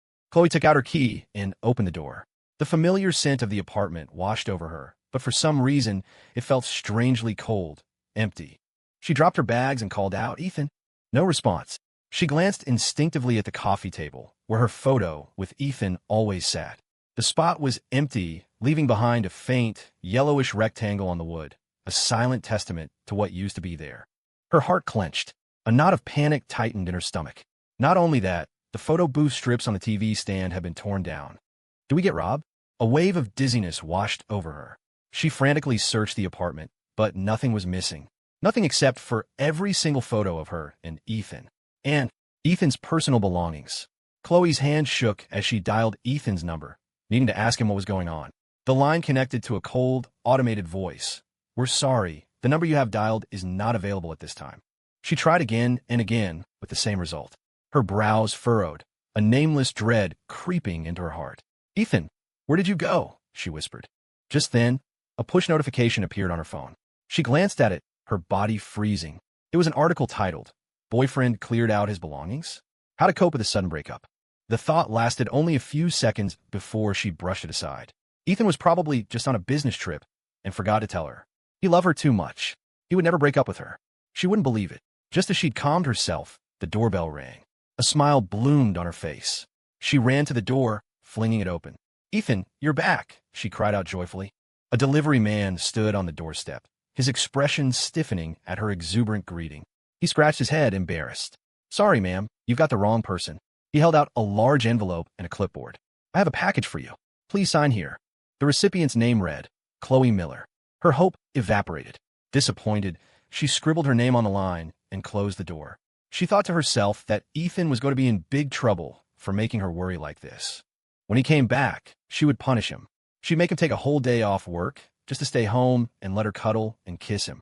The familiar scent of the apartment washed over her, but for some reason, it felt strangely cold, empty. She dropped her bags and called out, "Ethan?" No response. She glanced instinctively at the coffee table, where her photo with Ethan always sat. The spot was empty, leaving behind a faint, yellowish rectangle on the wood, a silent testament to what used to be there. Her heart clenched. A knot of panic tightened in her stomach. Not only that, the photo booth strips on the TV stand had been torn down. "Do we get robbed?" A wave of dizziness washed over her. She frantically searched the apartment, but nothing was missing. Nothing except for every single photo of her and Ethan. And Ethan's personal belongings. Khloe's hand shook as she dialed Ethan's number, needing to ask him what was going on. The line connected to a cold, automated voice. "We're sorry. The number you have dialed is not available at this time." She tried again and again with the same result. Her brows furrowed, a nameless dread creeping into her heart. "Ethan, where did you go?" she whispered. Just then, a push notification appeared on her phone. She glanced at it, her body freezing. It was an article titled, "Boyfriend Cleared Out His Belongings? How to Cope with a Sudden Breakup." The thought lasted only a few seconds before she brushed it aside. Ethan was probably just on a business trip and forgot to tell her. He loved her too much. He would never break up with her. She wouldn't believe it. Just as she'd calmed herself, the doorbell rang. A smile bloomed on her face. She ran to the door, flinging it open. "Ethan, you're back," she cried out joyfully. A delivery man stood on the doorstep, his expression stiffening at her exuberant greeting. He scratched his head, embarrassed. "Sorry, ma'am, you've got the wrong person." He held out a large envelope and a clipboard. "I have a package for you. Please sign here." The recipient's name read, Khloe Miller. Her hope evaporated. Disappointed, she scribbled her name on the line and closed the door. She thought to herself that Ethan was going to be in big trouble for making her worry like this. When he came back, she would punish him. She'd make him take a whole day off work just to stay home and let her cuddle and kiss him.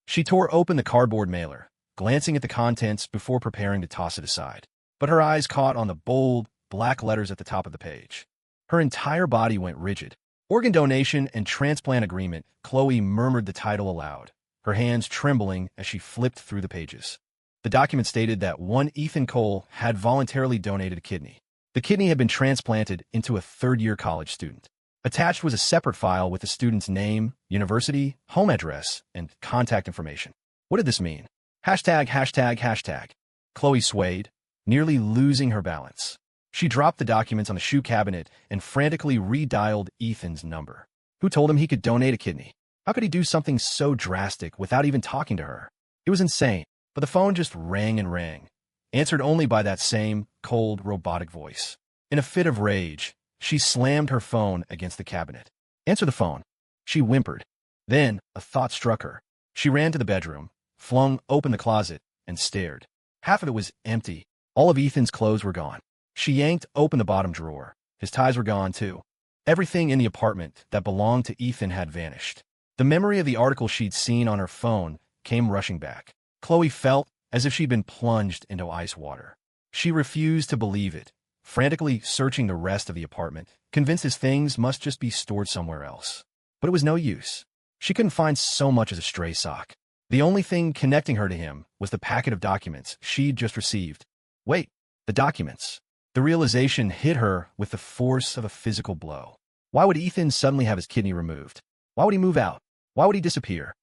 She tore open the cardboard mailer, glancing at the contents before preparing to toss it aside. But her eyes caught on the bold, black letters at the top of the page. Her entire body went rigid. "Organ donation and transplant agreement," Khloe murmured the title aloud, her hands trembling as she flipped through the pages. The document stated that one Ethan Cole had voluntarily donated a kidney. The kidney had been transplanted into a third-year college student. Attached was a separate file with the student's name, university, home address, and contact information. What did this mean? Hashtag, hashtag, hashtag. Khloe swayed, nearly losing her balance. She dropped the documents on the shoe cabinet and frantically redialed Ethan's number. Who told him he could donate a kidney? How could he do something so drastic without even talking to her? It was insane, but the phone just rang and rang, answered only by that same cold, robotic voice. In a fit of rage, she slammed her phone against the cabinet. "Answer the phone," she whimpered. Then a thought struck her. She ran to the bedroom, flung open the closet, and stared. Half of it was empty. All of Ethan's clothes were gone. She yanked open the bottom drawer. His ties were gone, too. Everything in the apartment that belonged to Ethan had vanished. The memory of the article she'd seen on her phone came rushing back. Khloe felt as if she'd been plunged into ice water. She refused to believe it, frantically searching the rest of the apartment, convinced his things must just be stored somewhere else. But it was no use. She couldn't find so much as a stray sock. The only thing connecting her to him was the packet of documents she'd just received. Wait, the documents. The realization hit her with the force of a physical blow. Why would Ethan suddenly have his kidney removed? Why would he move out? Why would he disappear?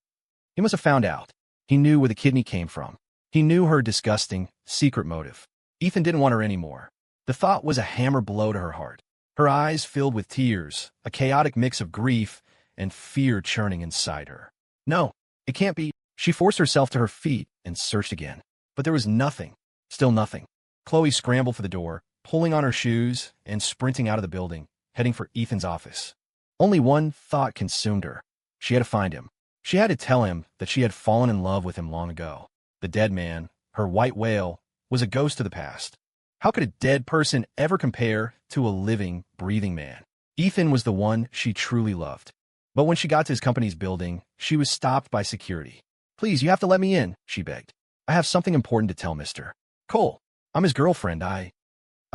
He must have found out. He knew where the kidney came from. He knew her disgusting, secret motive. Ethan didn't want her anymore. The thought was a hammer blow to her heart. Her eyes filled with tears, a chaotic mix of grief and fear churning inside her. No, it can't be. She forced herself to her feet and searched again. But there was nothing. Still nothing. Khloe scrambled for the door, pulling on her shoes and sprinting out of the building, heading for Ethan's office. Only one thought consumed her. She had to find him. She had to tell him that she had fallen in love with him long ago. The dead man, her white whale, was a ghost of the past. How could a dead person ever compare to a living, breathing man? Ethan was the one she truly loved. But when she got to his company's building, she was stopped by security. "Please, you have to let me in," she begged. "I have something important to tell Mr. Cole. I'm his girlfriend. I've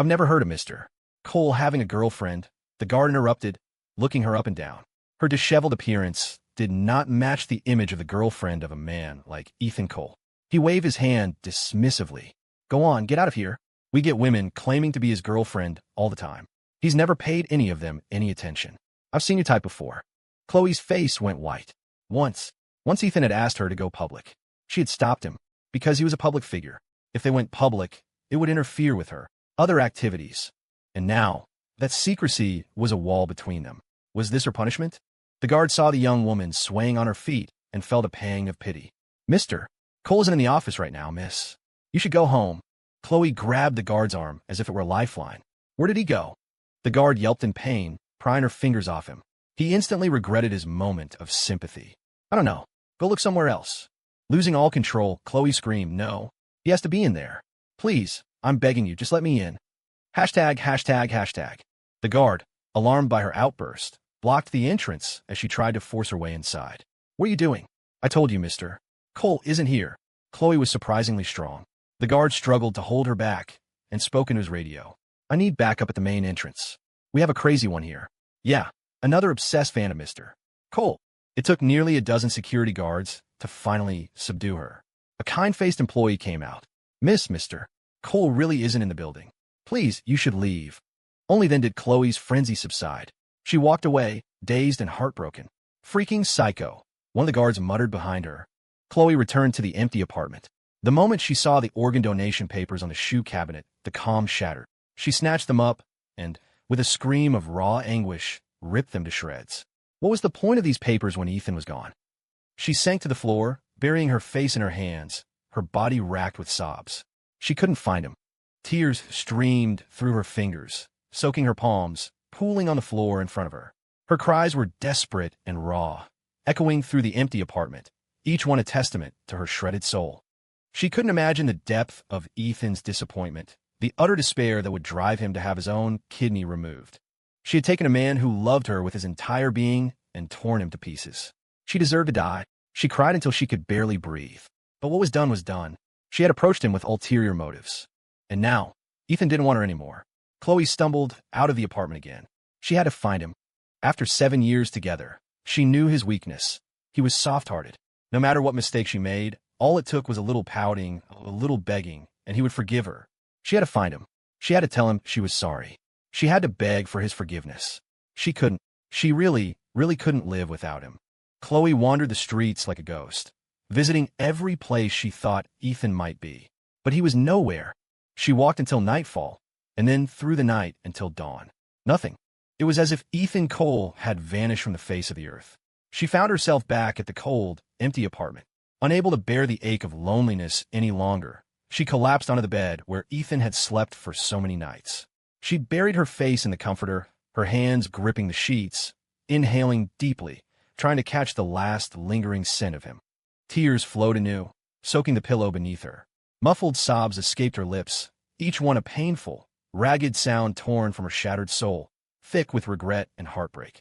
never heard of Mr. Cole having a girlfriend," the guard interrupted, looking her up and down. Her disheveled appearance did not match the image of the girlfriend of a man like Ethan Cole. He waved his hand dismissively. "Go on, get out of here. We get women claiming to be his girlfriend all the time. He's never paid any of them any attention. I've seen your type before." Khloe's face went white. Once Ethan had asked her to go public. She had stopped him, because he was a public figure. If they went public, it would interfere with her other activities. And now, that secrecy was a wall between them. Was this her punishment? The guard saw the young woman swaying on her feet and felt a pang of pity. "Mr. Cole isn't in the office right now, miss. You should go home." Khloe grabbed the guard's arm as if it were a lifeline. "Where did he go?" The guard yelped in pain, prying her fingers off him. He instantly regretted his moment of sympathy. "I don't know. Go look somewhere else." Losing all control, Khloe screamed, "No, he has to be in there. Please, I'm begging you, just let me in." Hashtag, hashtag, hashtag. The guard, alarmed by her outburst, blocked the entrance as she tried to force her way inside. "What are you doing?" "I told you, mister. Cole isn't here." Khloe was surprisingly strong. The guard struggled to hold her back and spoke into his radio. "I need backup at the main entrance. We have a crazy one here." "Yeah, another obsessed fan of Mr. Cole." It took nearly a dozen security guards to finally subdue her. A kind-faced employee came out. Mr. Cole really isn't in the building. Please, you should leave." Only then did Khloe's frenzy subside. She walked away, dazed and heartbroken. "Freaking psycho," one of the guards muttered behind her. Khloe returned to the empty apartment. The moment she saw the organ donation papers on the shoe cabinet, the calm shattered. She snatched them up and, with a scream of raw anguish, ripped them to shreds. What was the point of these papers when Ethan was gone? She sank to the floor, burying her face in her hands, her body racked with sobs. She couldn't find him. Tears streamed through her fingers, soaking her palms, pooling on the floor in front of her. Her cries were desperate and raw, echoing through the empty apartment, each one a testament to her shredded soul. She couldn't imagine the depth of Ethan's disappointment, the utter despair that would drive him to have his own kidney removed. She had taken a man who loved her with his entire being and torn him to pieces. She deserved to die. She cried until she could barely breathe. But what was done was done. She had approached him with ulterior motives. And now, Ethan didn't want her anymore. Khloe stumbled out of the apartment again. She had to find him. After 7 years together, she knew his weakness. He was soft-hearted. No matter what mistake she made, all it took was a little pouting, a little begging, and he would forgive her. She had to find him. She had to tell him she was sorry. She had to beg for his forgiveness. She couldn't. She really couldn't live without him. Khloe wandered the streets like a ghost, visiting every place she thought Ethan might be. But he was nowhere. She walked until nightfall, and then through the night until dawn. Nothing. It was as if Ethan Cole had vanished from the face of the earth. She found herself back at the cold, empty apartment. Unable to bear the ache of loneliness any longer, she collapsed onto the bed where Ethan had slept for so many nights. She buried her face in the comforter, her hands gripping the sheets, inhaling deeply, trying to catch the last lingering scent of him. Tears flowed anew, soaking the pillow beneath her. Muffled sobs escaped her lips, each one a painful, ragged sound torn from her shattered soul, thick with regret and heartbreak.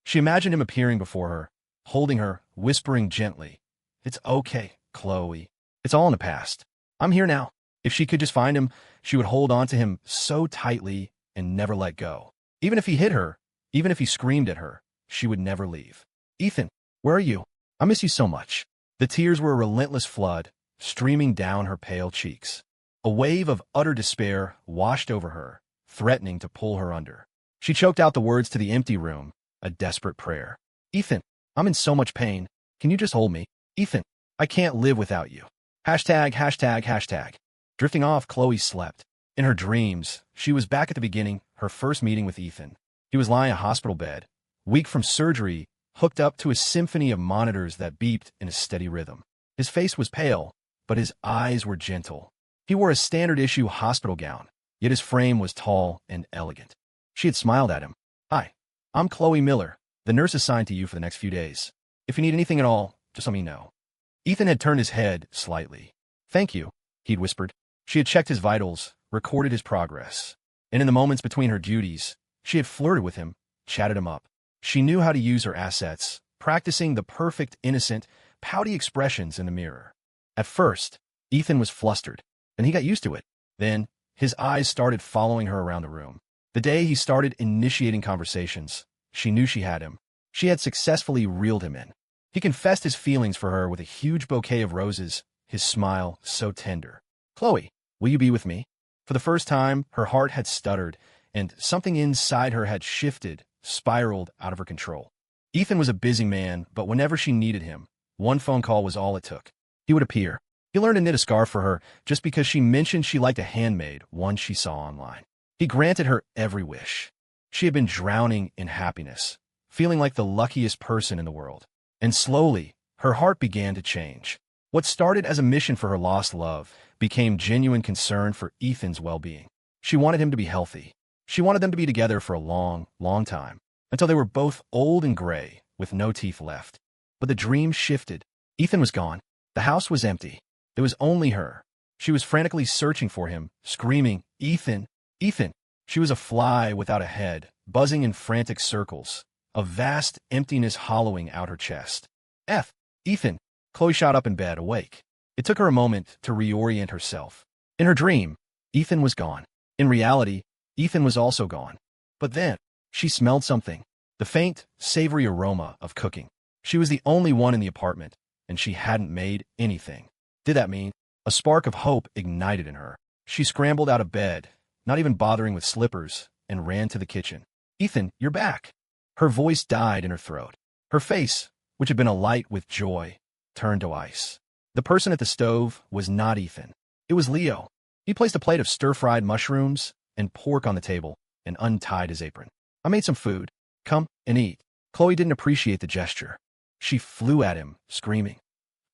She imagined him appearing before her, holding her, whispering gently, "It's okay, Khloe. It's all in the past. I'm here now." If she could just find him, she would hold on to him so tightly and never let go. Even if he hit her, even if he screamed at her, she would never leave. "Ethan, where are you? I miss you so much." The tears were a relentless flood, streaming down her pale cheeks. A wave of utter despair washed over her, threatening to pull her under. She choked out the words to the empty room, a desperate prayer. "Ethan, I'm in so much pain. Can you just hold me? Ethan, I can't live without you." ####. Drifting off, Khloe slept. In her dreams, she was back at the beginning, her first meeting with Ethan. He was lying in a hospital bed, weak from surgery, hooked up to a symphony of monitors that beeped in a steady rhythm. His face was pale, but his eyes were gentle. He wore a standard-issue hospital gown, yet his frame was tall and elegant. She had smiled at him. "Hi, I'm Khloe Miller, the nurse assigned to you for the next few days. If you need anything at all, just let me know." Ethan had turned his head slightly. "Thank you," he'd whispered. She had checked his vitals, recorded his progress. And in the moments between her duties, she had flirted with him, chatted him up. She knew how to use her assets, practicing the perfect, innocent, pouty expressions in the mirror. At first, Ethan was flustered, and he got used to it. Then, his eyes started following her around the room. The day he started initiating conversations, she knew she had him. She had successfully reeled him in. He confessed his feelings for her with a huge bouquet of roses, his smile so tender. "Khloe, will you be with me?" For the first time, her heart had stuttered, and something inside her had shifted, spiraled out of her control. Ethan was a busy man, but whenever she needed him, one phone call was all it took. He would appear. He learned to knit a scarf for her just because she mentioned she liked a handmade one she saw online. He granted her every wish. She had been drowning in happiness, feeling like the luckiest person in the world. And slowly, her heart began to change. What started as a mission for her lost love became genuine concern for Ethan's well-being. She wanted him to be healthy. She wanted them to be together for a long, long time, until they were both old and gray, with no teeth left. But the dream shifted. Ethan was gone. The house was empty. It was only her. She was frantically searching for him, screaming, "Ethan! Ethan!" She was a fly without a head, buzzing in frantic circles, a vast emptiness hollowing out her chest. Ethan. Khloe shot up in bed, awake. It took her a moment to reorient herself. In her dream, Ethan was gone. In reality, Ethan was also gone. But then, she smelled something. The faint, savory aroma of cooking. She was the only one in the apartment, and she hadn't made anything. Did that mean? A spark of hope ignited in her. She scrambled out of bed, not even bothering with slippers, and ran to the kitchen. Ethan, you're back. Her voice died in her throat. Her face, which had been alight with joy, turned to ice. The person at the stove was not Ethan. It was Leo. He placed a plate of stir-fried mushrooms and pork on the table and untied his apron. I made some food. Come and eat. Khloe didn't appreciate the gesture. She flew at him, screaming.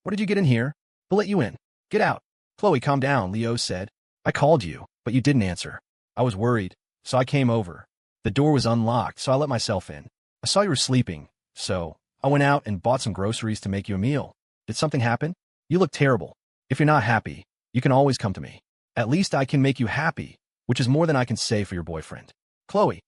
What did you get in here? We'll let you in. Get out. Khloe, calm down, Leo said. I called you, but you didn't answer. I was worried, so I came over. The door was unlocked, so I let myself in. I saw you were sleeping, so I went out and bought some groceries to make you a meal. Did something happen? You look terrible. If you're not happy, you can always come to me. At least I can make you happy, which is more than I can say for your boyfriend. Khloe.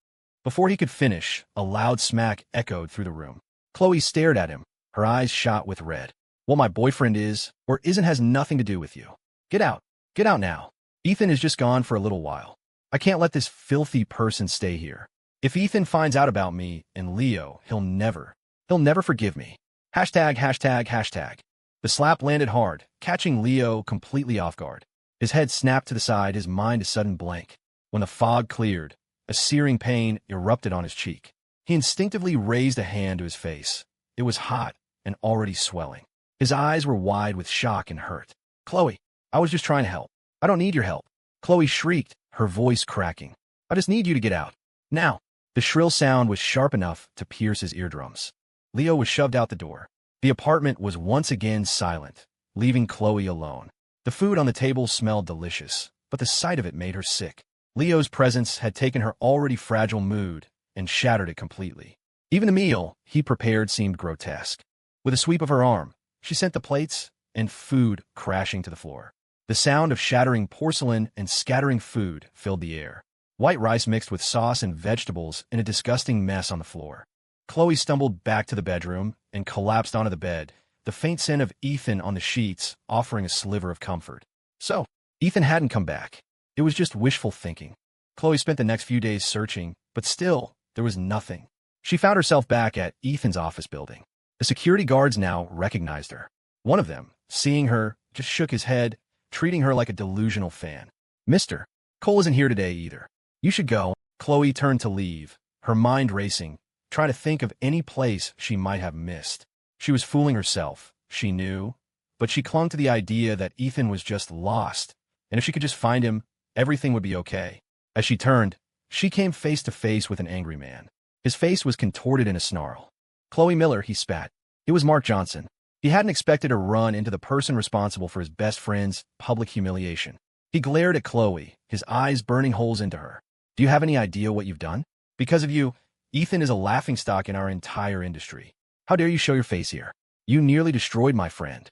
Before he could finish, a loud smack echoed through the room. Khloe stared at him, her eyes shot with red. What my boyfriend is, or isn't, has nothing to do with you. Get out. Get out now. Ethan is just gone for a little while. I can't let this filthy person stay here. If Ethan finds out about me and Leo, he'll never forgive me. ####. The slap landed hard, catching Leo completely off guard. His head snapped to the side, his mind a sudden blank. When the fog cleared, a searing pain erupted on his cheek. He instinctively raised a hand to his face. It was hot and already swelling. His eyes were wide with shock and hurt. Khloe, I was just trying to help. I don't need your help. Khloe shrieked, her voice cracking. I just need you to get out. Now. The shrill sound was sharp enough to pierce his eardrums. Leo was shoved out the door. The apartment was once again silent, leaving Khloe alone. The food on the table smelled delicious, but the sight of it made her sick. Leo's presence had taken her already fragile mood and shattered it completely. Even the meal he prepared seemed grotesque. With a sweep of her arm, she sent the plates and food crashing to the floor. The sound of shattering porcelain and scattering food filled the air. White rice mixed with sauce and vegetables in a disgusting mess on the floor. Khloe stumbled back to the bedroom and collapsed onto the bed, the faint scent of Ethan on the sheets offering a sliver of comfort. So, Ethan hadn't come back. It was just wishful thinking. Khloe spent the next few days searching, but still, there was nothing. She found herself back at Ethan's office building. The security guards now recognized her. One of them, seeing her, just shook his head, treating her like a delusional fan. Mr. Cole isn't here today either. You should go. Khloe turned to leave, her mind racing, trying to think of any place she might have missed. She was fooling herself, she knew, but she clung to the idea that Ethan was just lost, and if she could just find him, everything would be okay. As she turned, she came face to face with an angry man. His face was contorted in a snarl. Khloe Miller, he spat. It was Mark Johnson. He hadn't expected to run into the person responsible for his best friend's public humiliation. He glared at Khloe, his eyes burning holes into her. Do you have any idea what you've done? Because of you, Ethan is a laughingstock in our entire industry. How dare you show your face here? You nearly destroyed my friend.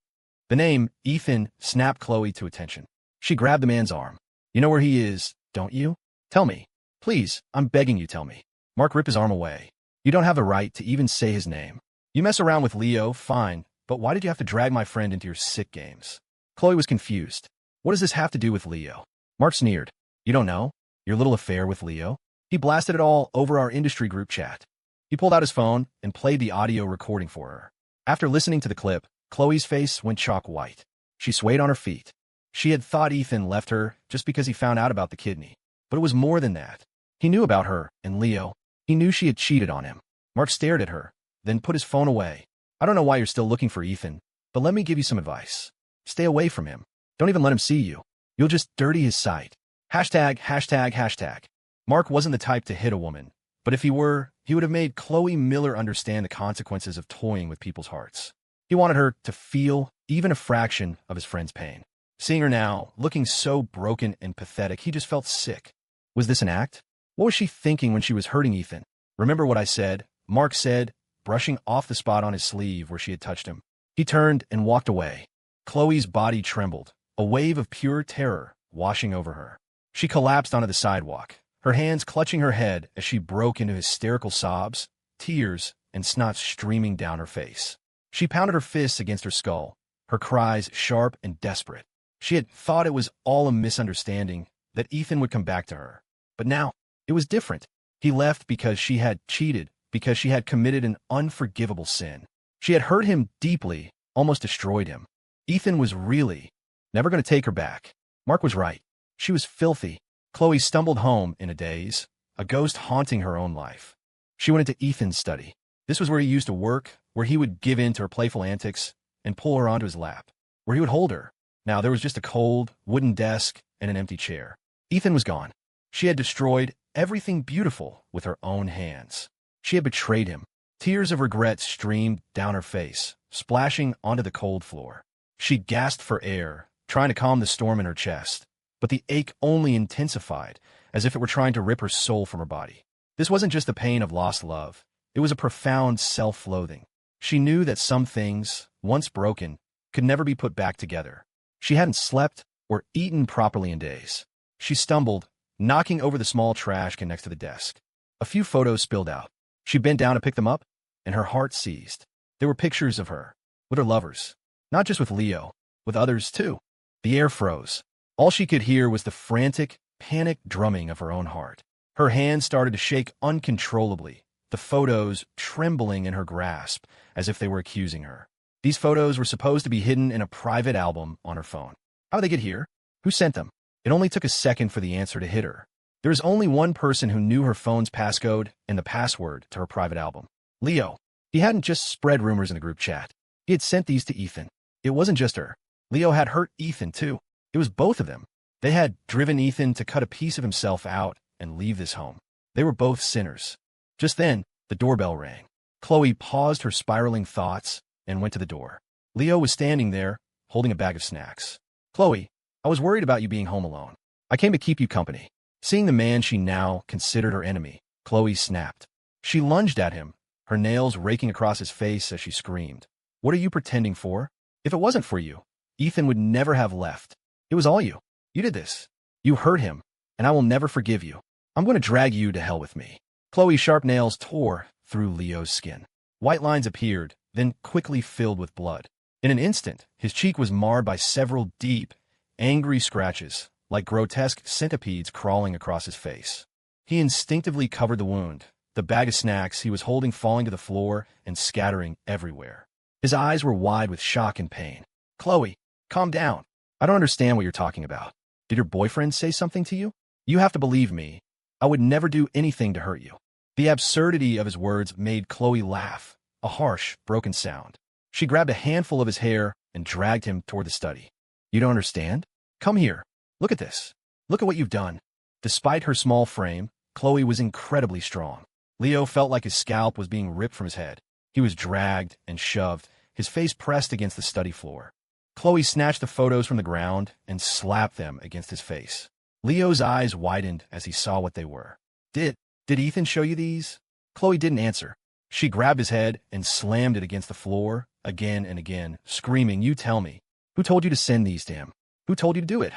The name, Ethan, snapped Khloe to attention. She grabbed the man's arm. You know where he is, don't you? Tell me. Please, I'm begging you, tell me. Mark ripped his arm away. You don't have the right to even say his name. You mess around with Leo, fine, but why did you have to drag my friend into your sick games? Khloe was confused. What does this have to do with Leo? Mark sneered. You don't know? Your little affair with Leo? He blasted it all over our industry group chat. He pulled out his phone and played the audio recording for her. After listening to the clip, Khloe's face went chalk white. She swayed on her feet. She had thought Ethan left her just because he found out about the kidney. But it was more than that. He knew about her and Leo. He knew she had cheated on him. Mark stared at her, then put his phone away. I don't know why you're still looking for Ethan, but let me give you some advice. Stay away from him. Don't even let him see you. You'll just dirty his sight. ####. Mark wasn't the type to hit a woman, but if he were, he would have made Khloe Miller understand the consequences of toying with people's hearts. He wanted her to feel even a fraction of his friend's pain. Seeing her now, looking so broken and pathetic, he just felt sick. Was this an act? What was she thinking when she was hurting Ethan? Remember what I said, Mark said, brushing off the spot on his sleeve where she had touched him. He turned and walked away. Khloe's body trembled, a wave of pure terror washing over her. She collapsed onto the sidewalk, her hands clutching her head as she broke into hysterical sobs, tears, and snot streaming down her face. She pounded her fists against her skull, her cries sharp and desperate. She had thought it was all a misunderstanding, that Ethan would come back to her. But now, it was different. He left because she had cheated, because she had committed an unforgivable sin. She had hurt him deeply, almost destroyed him. Ethan was really never going to take her back. Mark was right. She was filthy. Khloe stumbled home in a daze, a ghost haunting her own life. She went into Ethan's study. This was where he used to work, where he would give in to her playful antics and pull her onto his lap, where he would hold her. Now there was just a cold, wooden desk and an empty chair. Ethan was gone. She had destroyed everything beautiful with her own hands. She had betrayed him. Tears of regret streamed down her face, splashing onto the cold floor. She gasped for air, trying to calm the storm in her chest, but the ache only intensified, as if it were trying to rip her soul from her body. This wasn't just the pain of lost love. It was a profound self-loathing. She knew that some things, once broken, could never be put back together. She hadn't slept or eaten properly in days. She stumbled, knocking over the small trash can next to the desk. A few photos spilled out. She bent down to pick them up, and her heart seized. There were pictures of her, with her lovers. Not just with Leo, with others too. The air froze. All she could hear was the frantic, panicked drumming of her own heart. Her hands started to shake uncontrollably, the photos trembling in her grasp as if they were accusing her. These photos were supposed to be hidden in a private album on her phone. How did they get here? Who sent them? It only took a second for the answer to hit her. There was only one person who knew her phone's passcode and the password to her private album. Leo. He hadn't just spread rumors in the group chat. He had sent these to Ethan. It wasn't just her. Leo had hurt Ethan, too. It was both of them. They had driven Ethan to cut a piece of himself out and leave this home. They were both sinners. Just then, the doorbell rang. Khloe paused her spiraling thoughts and went to the door. Leo was standing there, holding a bag of snacks. Khloe, I was worried about you being home alone. I came to keep you company. Seeing the man she now considered her enemy, Khloe snapped. She lunged at him, her nails raking across his face as she screamed. What are you pretending for? If it wasn't for you, Ethan would never have left. It was all you. You did this. You hurt him, and I will never forgive you. I'm going to drag you to hell with me. Khloe's sharp nails tore through Leo's skin. White lines appeared, then quickly filled with blood. In an instant, his cheek was marred by several deep, angry scratches, like grotesque centipedes crawling across his face. He instinctively covered the wound, the bag of snacks he was holding falling to the floor and scattering everywhere. His eyes were wide with shock and pain. Khloe, calm down. I don't understand what you're talking about. Did your boyfriend say something to you? You have to believe me. I would never do anything to hurt you. The absurdity of his words made Khloe laugh, a harsh, broken sound. She grabbed a handful of his hair and dragged him toward the study. You don't understand? Come here. Look at this. Look at what you've done. Despite her small frame, Khloe was incredibly strong. Leo felt like his scalp was being ripped from his head. He was dragged and shoved, his face pressed against the study floor. Khloe snatched the photos from the ground and slapped them against his face. Leo's eyes widened as he saw what they were. Did Ethan show you these? Khloe didn't answer. She grabbed his head and slammed it against the floor again and again, screaming, You tell me. Who told you to send these to him? Who told you to do it?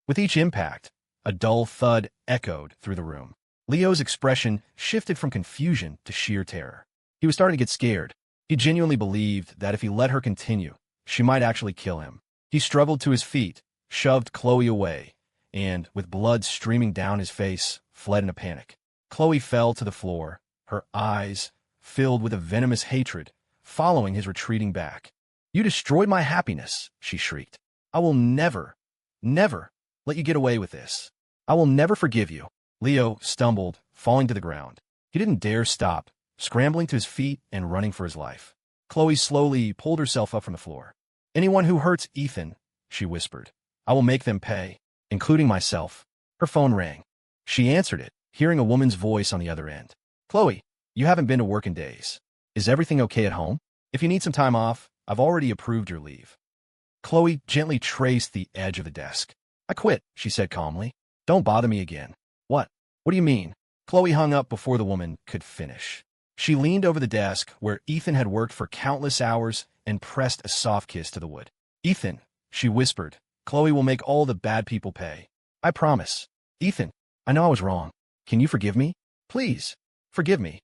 With each impact, a dull thud echoed through the room. Leo's expression shifted from confusion to sheer terror. He was starting to get scared. He genuinely believed that if he let her continue, she might actually kill him. He struggled to his feet, shoved Khloe away, and, with blood streaming down his face, fled in a panic. Khloe fell to the floor, her eyes filled with a venomous hatred, following his retreating back. You destroyed my happiness, she shrieked. I will never let you get away with this. I will never forgive you. Leo stumbled, falling to the ground. He didn't dare stop, scrambling to his feet and running for his life. Khloe slowly pulled herself up from the floor. Anyone who hurts Ethan, she whispered, I will make them pay, including myself. Her phone rang. She answered it, hearing a woman's voice on the other end. Khloe, you haven't been to work in days. Is everything okay at home? If you need some time off, I've already approved your leave. Khloe gently traced the edge of the desk. I quit, she said calmly. Don't bother me again. What? What do you mean? Khloe hung up before the woman could finish. She leaned over the desk where Ethan had worked for countless hours and pressed a soft kiss to the wood. Ethan, she whispered, Khloe will make all the bad people pay. I promise. Ethan, I know I was wrong. Can you forgive me? Please, forgive me.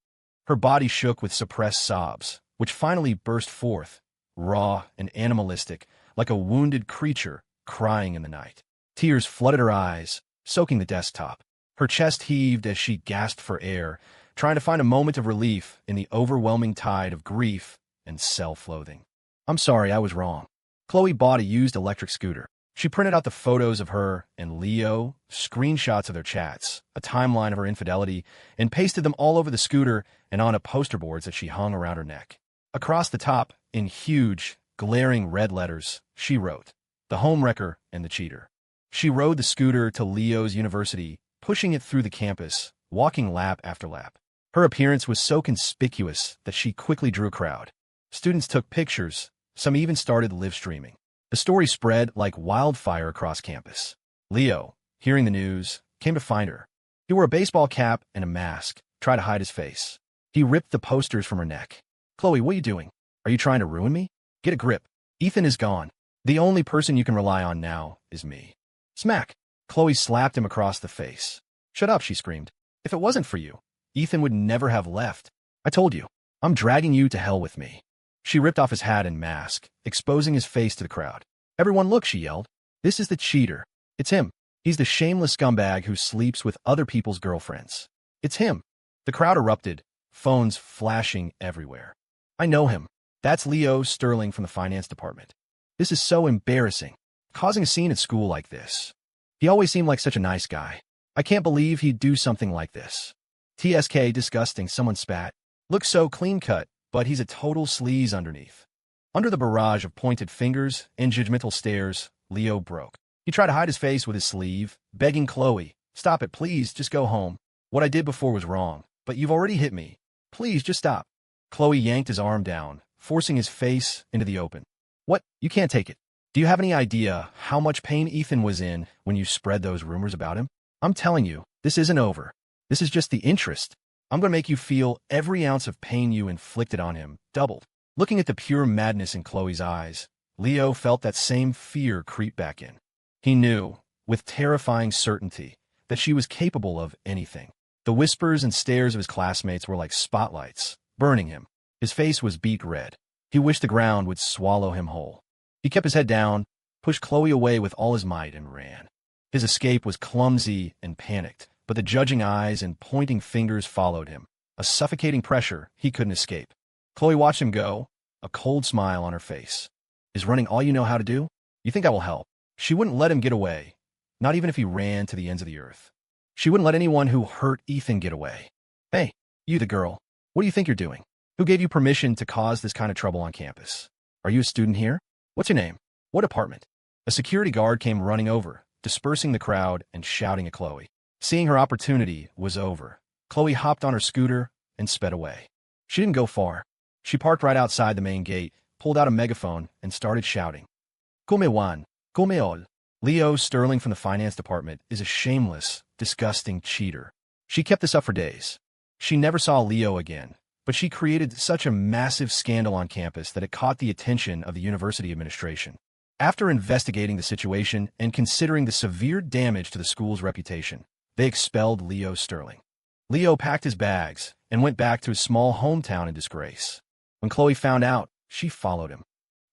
Her body shook with suppressed sobs, which finally burst forth, raw and animalistic, like a wounded creature crying in the night. Tears flooded her eyes, soaking the desktop. Her chest heaved as she gasped for air, trying to find a moment of relief in the overwhelming tide of grief and self-loathing. I'm sorry, I was wrong. Khloe bought a used electric scooter. She printed out the photos of her and Leo, screenshots of their chats, a timeline of her infidelity, and pasted them all over the scooter and onto poster boards that she hung around her neck. Across the top, in huge, glaring red letters, she wrote, "The homewrecker and the cheater." She rode the scooter to Leo's university, pushing it through the campus, walking lap after lap. Her appearance was so conspicuous that she quickly drew a crowd. Students took pictures, some even started live streaming. The story spread like wildfire across campus. Leo, hearing the news, came to find her. He wore a baseball cap and a mask, tried to hide his face. He ripped the posters from her neck. "Khloe, what are you doing? Are you trying to ruin me? Get a grip. Ethan is gone. The only person you can rely on now is me." Smack! Khloe slapped him across the face. "Shut up," she screamed. "If it wasn't for you, Ethan would never have left. I told you. I'm dragging you to hell with me." She ripped off his hat and mask, exposing his face to the crowd. "Everyone look," she yelled. "This is the cheater. It's him. He's the shameless scumbag who sleeps with other people's girlfriends. It's him." The crowd erupted, phones flashing everywhere. "I know him. That's Leo Sterling from the finance department. This is so embarrassing. Causing a scene at school like this. He always seemed like such a nice guy. I can't believe he'd do something like this. TSK, disgusting," someone spat. "Looks so clean-cut, but he's a total sleaze underneath." Under the barrage of pointed fingers and judgmental stares, Leo broke. He tried to hide his face with his sleeve, begging Khloe, "Stop it, please, just go home. What I did before was wrong, but you've already hit me. Please, just stop." Khloe yanked his arm down, forcing his face into the open. "What? You can't take it. Do you have any idea how much pain Ethan was in when you spread those rumors about him? I'm telling you, this isn't over. This is just the interest. I'm going to make you feel every ounce of pain you inflicted on him, doubled." Looking at the pure madness in Khloe's eyes, Leo felt that same fear creep back in. He knew, with terrifying certainty, that she was capable of anything. The whispers and stares of his classmates were like spotlights, burning him. His face was beet red. He wished the ground would swallow him whole. He kept his head down, pushed Khloe away with all his might, and ran. His escape was clumsy and panicked, but the judging eyes and pointing fingers followed him, a suffocating pressure he couldn't escape. Khloe watched him go, a cold smile on her face. "Is running all you know how to do? You think I will help?" She wouldn't let him get away, not even if he ran to the ends of the earth. She wouldn't let anyone who hurt Ethan get away. "Hey, you the girl, what do you think you're doing? Who gave you permission to cause this kind of trouble on campus? Are you a student here? What's your name? What apartment?" A security guard came running over, dispersing the crowd and shouting at Khloe. Seeing her opportunity was over, Khloe hopped on her scooter and sped away. She didn't go far. She parked right outside the main gate, pulled out a megaphone, and started shouting. "Come Juan, come ol. Leo Sterling from the finance department is a shameless, disgusting cheater." She kept this up for days. She never saw Leo again, but she created such a massive scandal on campus that it caught the attention of the university administration. After investigating the situation and considering the severe damage to the school's reputation, they expelled Leo Sterling. Leo packed his bags and went back to his small hometown in disgrace. When Khloe found out, she followed him.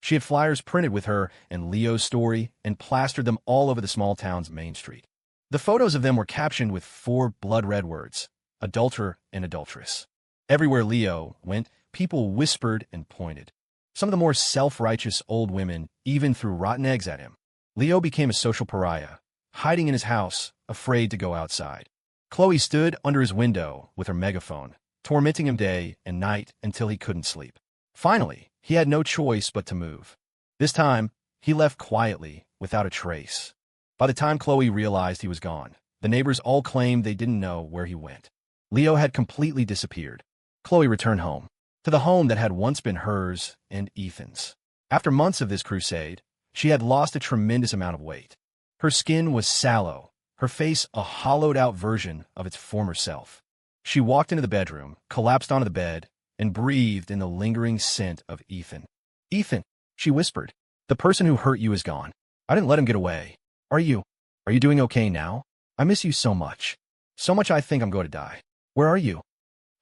She had flyers printed with her and Leo's story and plastered them all over the small town's main street. The photos of them were captioned with 4 blood-red words: adulterer and adulteress. Everywhere Leo went, people whispered and pointed. Some of the more self-righteous old women even threw rotten eggs at him. Leo became a social pariah, hiding in his house, afraid to go outside. Khloe stood under his window with her megaphone, tormenting him day and night until he couldn't sleep. Finally, he had no choice but to move. This time, he left quietly, without a trace. By the time Khloe realized he was gone, the neighbors all claimed they didn't know where he went. Leo had completely disappeared. Khloe returned home, to the home that had once been hers and Ethan's. After months of this crusade, she had lost a tremendous amount of weight. Her skin was sallow, her face a hollowed-out version of its former self. She walked into the bedroom, collapsed onto the bed, and breathed in the lingering scent of Ethan. "Ethan," she whispered, "the person who hurt you is gone. I didn't let him get away. Are you doing okay now? I miss you so much." So much I think I'm going to die. Where are you?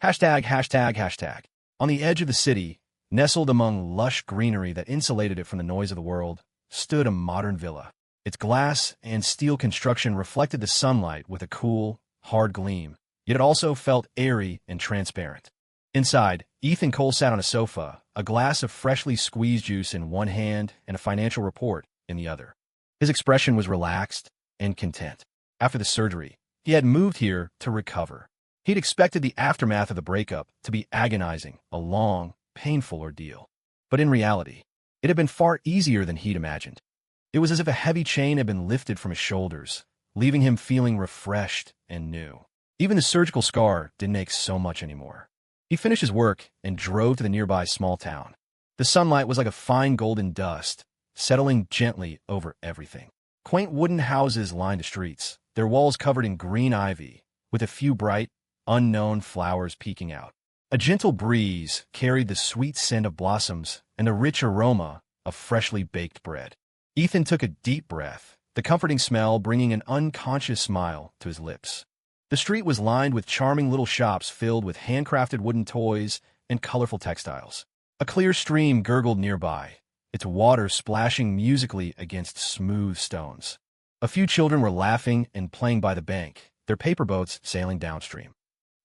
Hashtag, hashtag, hashtag. On the edge of the city, nestled among lush greenery that insulated it from the noise of the world, stood a modern villa. Its glass and steel construction reflected the sunlight with a cool, hard gleam, yet it also felt airy and transparent. Inside, Ethan Cole sat on a sofa, a glass of freshly squeezed juice in one hand and a financial report in the other. His expression was relaxed and content. After the surgery, he had moved here to recover. He'd expected the aftermath of the breakup to be agonizing, a long, painful ordeal. But in reality, it had been far easier than he'd imagined. It was as if a heavy chain had been lifted from his shoulders, leaving him feeling refreshed and new. Even the surgical scar didn't ache so much anymore. He finished his work and drove to the nearby small town. The sunlight was like a fine golden dust, settling gently over everything. Quaint wooden houses lined the streets, their walls covered in green ivy, with a few bright, unknown flowers peeking out. A gentle breeze carried the sweet scent of blossoms and the rich aroma of freshly baked bread. Ethan took a deep breath, the comforting smell bringing an unconscious smile to his lips. The street was lined with charming little shops filled with handcrafted wooden toys and colorful textiles. A clear stream gurgled nearby, its water splashing musically against smooth stones. A few children were laughing and playing by the bank, their paper boats sailing downstream.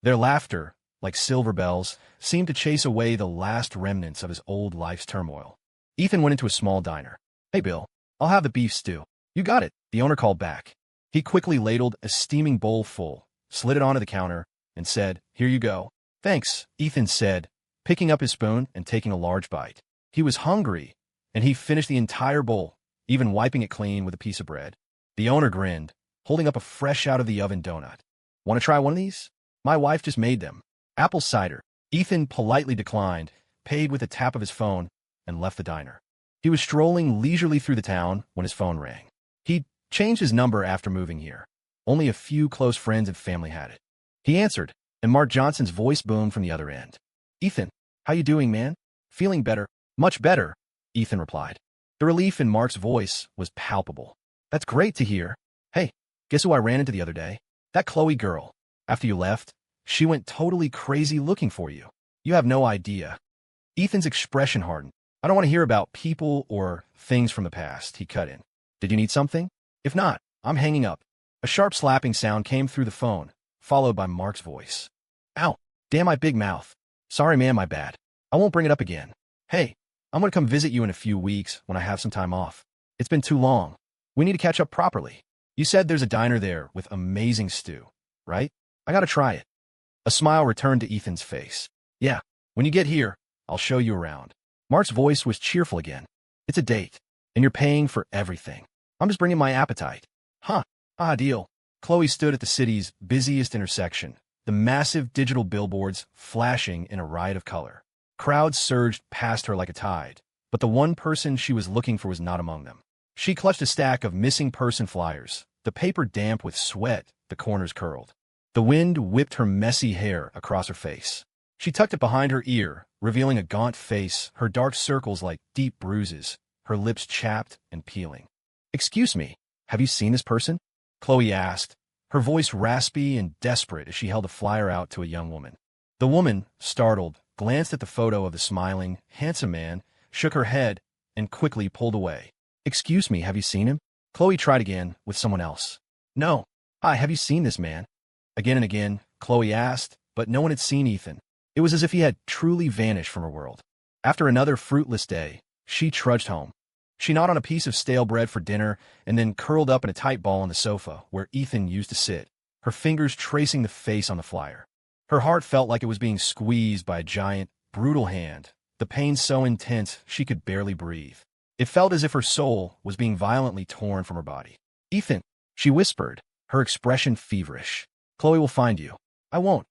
Their laughter, like silver bells, seemed to chase away the last remnants of his old life's turmoil. Ethan went into a small diner. "Hey, Bill, I'll have the beef stew." "You got it," the owner called back. He quickly ladled a steaming bowl full, slid it onto the counter, and said, "Here you go." "Thanks," Ethan said, picking up his spoon and taking a large bite. He was hungry, and he finished the entire bowl, even wiping it clean with a piece of bread. The owner grinned, holding up a fresh-out-of-the-oven donut. "Want to try one of these? My wife just made them. Apple cider." Ethan politely declined, paid with a tap of his phone, and left the diner. He was strolling leisurely through the town when his phone rang. He'd changed his number after moving here. Only a few close friends and family had it. He answered, and Mark Johnson's voice boomed from the other end. "Ethan, how you doing, man?" "Feeling better." "Much better," Ethan replied. The relief in Mark's voice was palpable. "That's great to hear. Hey, guess who I ran into the other day? That Khloe girl. After you left, she went totally crazy looking for you. You have no idea." Ethan's expression hardened. "I don't want to hear about people or things from the past," he cut in. "Did you need something? If not, I'm hanging up." A sharp slapping sound came through the phone, followed by Mark's voice. "Ow, damn my big mouth. Sorry, man, my bad. I won't bring it up again. Hey, I'm going to come visit you in a few weeks when I have some time off. It's been too long. We need to catch up properly. You said there's a diner there with amazing stew, right? I got to try it." A smile returned to Ethan's face. "Yeah, when you get here, I'll show you around." Mark's voice was cheerful again. "It's a date, and you're paying for everything. I'm just bringing my appetite." "Huh, deal." Khloe stood at the city's busiest intersection, the massive digital billboards flashing in a riot of color. Crowds surged past her like a tide, but the one person she was looking for was not among them. She clutched a stack of missing person flyers, the paper damp with sweat, the corners curled. The wind whipped her messy hair across her face. She tucked it behind her ear, revealing a gaunt face, her dark circles like deep bruises, her lips chapped and peeling. "Excuse me, have you seen this person?" Khloe asked, her voice raspy and desperate as she held a flyer out to a young woman. The woman, startled, glanced at the photo of the smiling, handsome man, shook her head, and quickly pulled away. "Excuse me, have you seen him?" Khloe tried again with someone else. "No. Hi, have you seen this man?" Again and again, Khloe asked, but no one had seen Ethan. It was as if he had truly vanished from her world. After another fruitless day, she trudged home. She gnawed on a piece of stale bread for dinner and then curled up in a tight ball on the sofa where Ethan used to sit, her fingers tracing the face on the flyer. Her heart felt like it was being squeezed by a giant, brutal hand, the pain so intense she could barely breathe. It felt as if her soul was being violently torn from her body. "Ethan," she whispered, her expression feverish. "Khloe will find you. I won't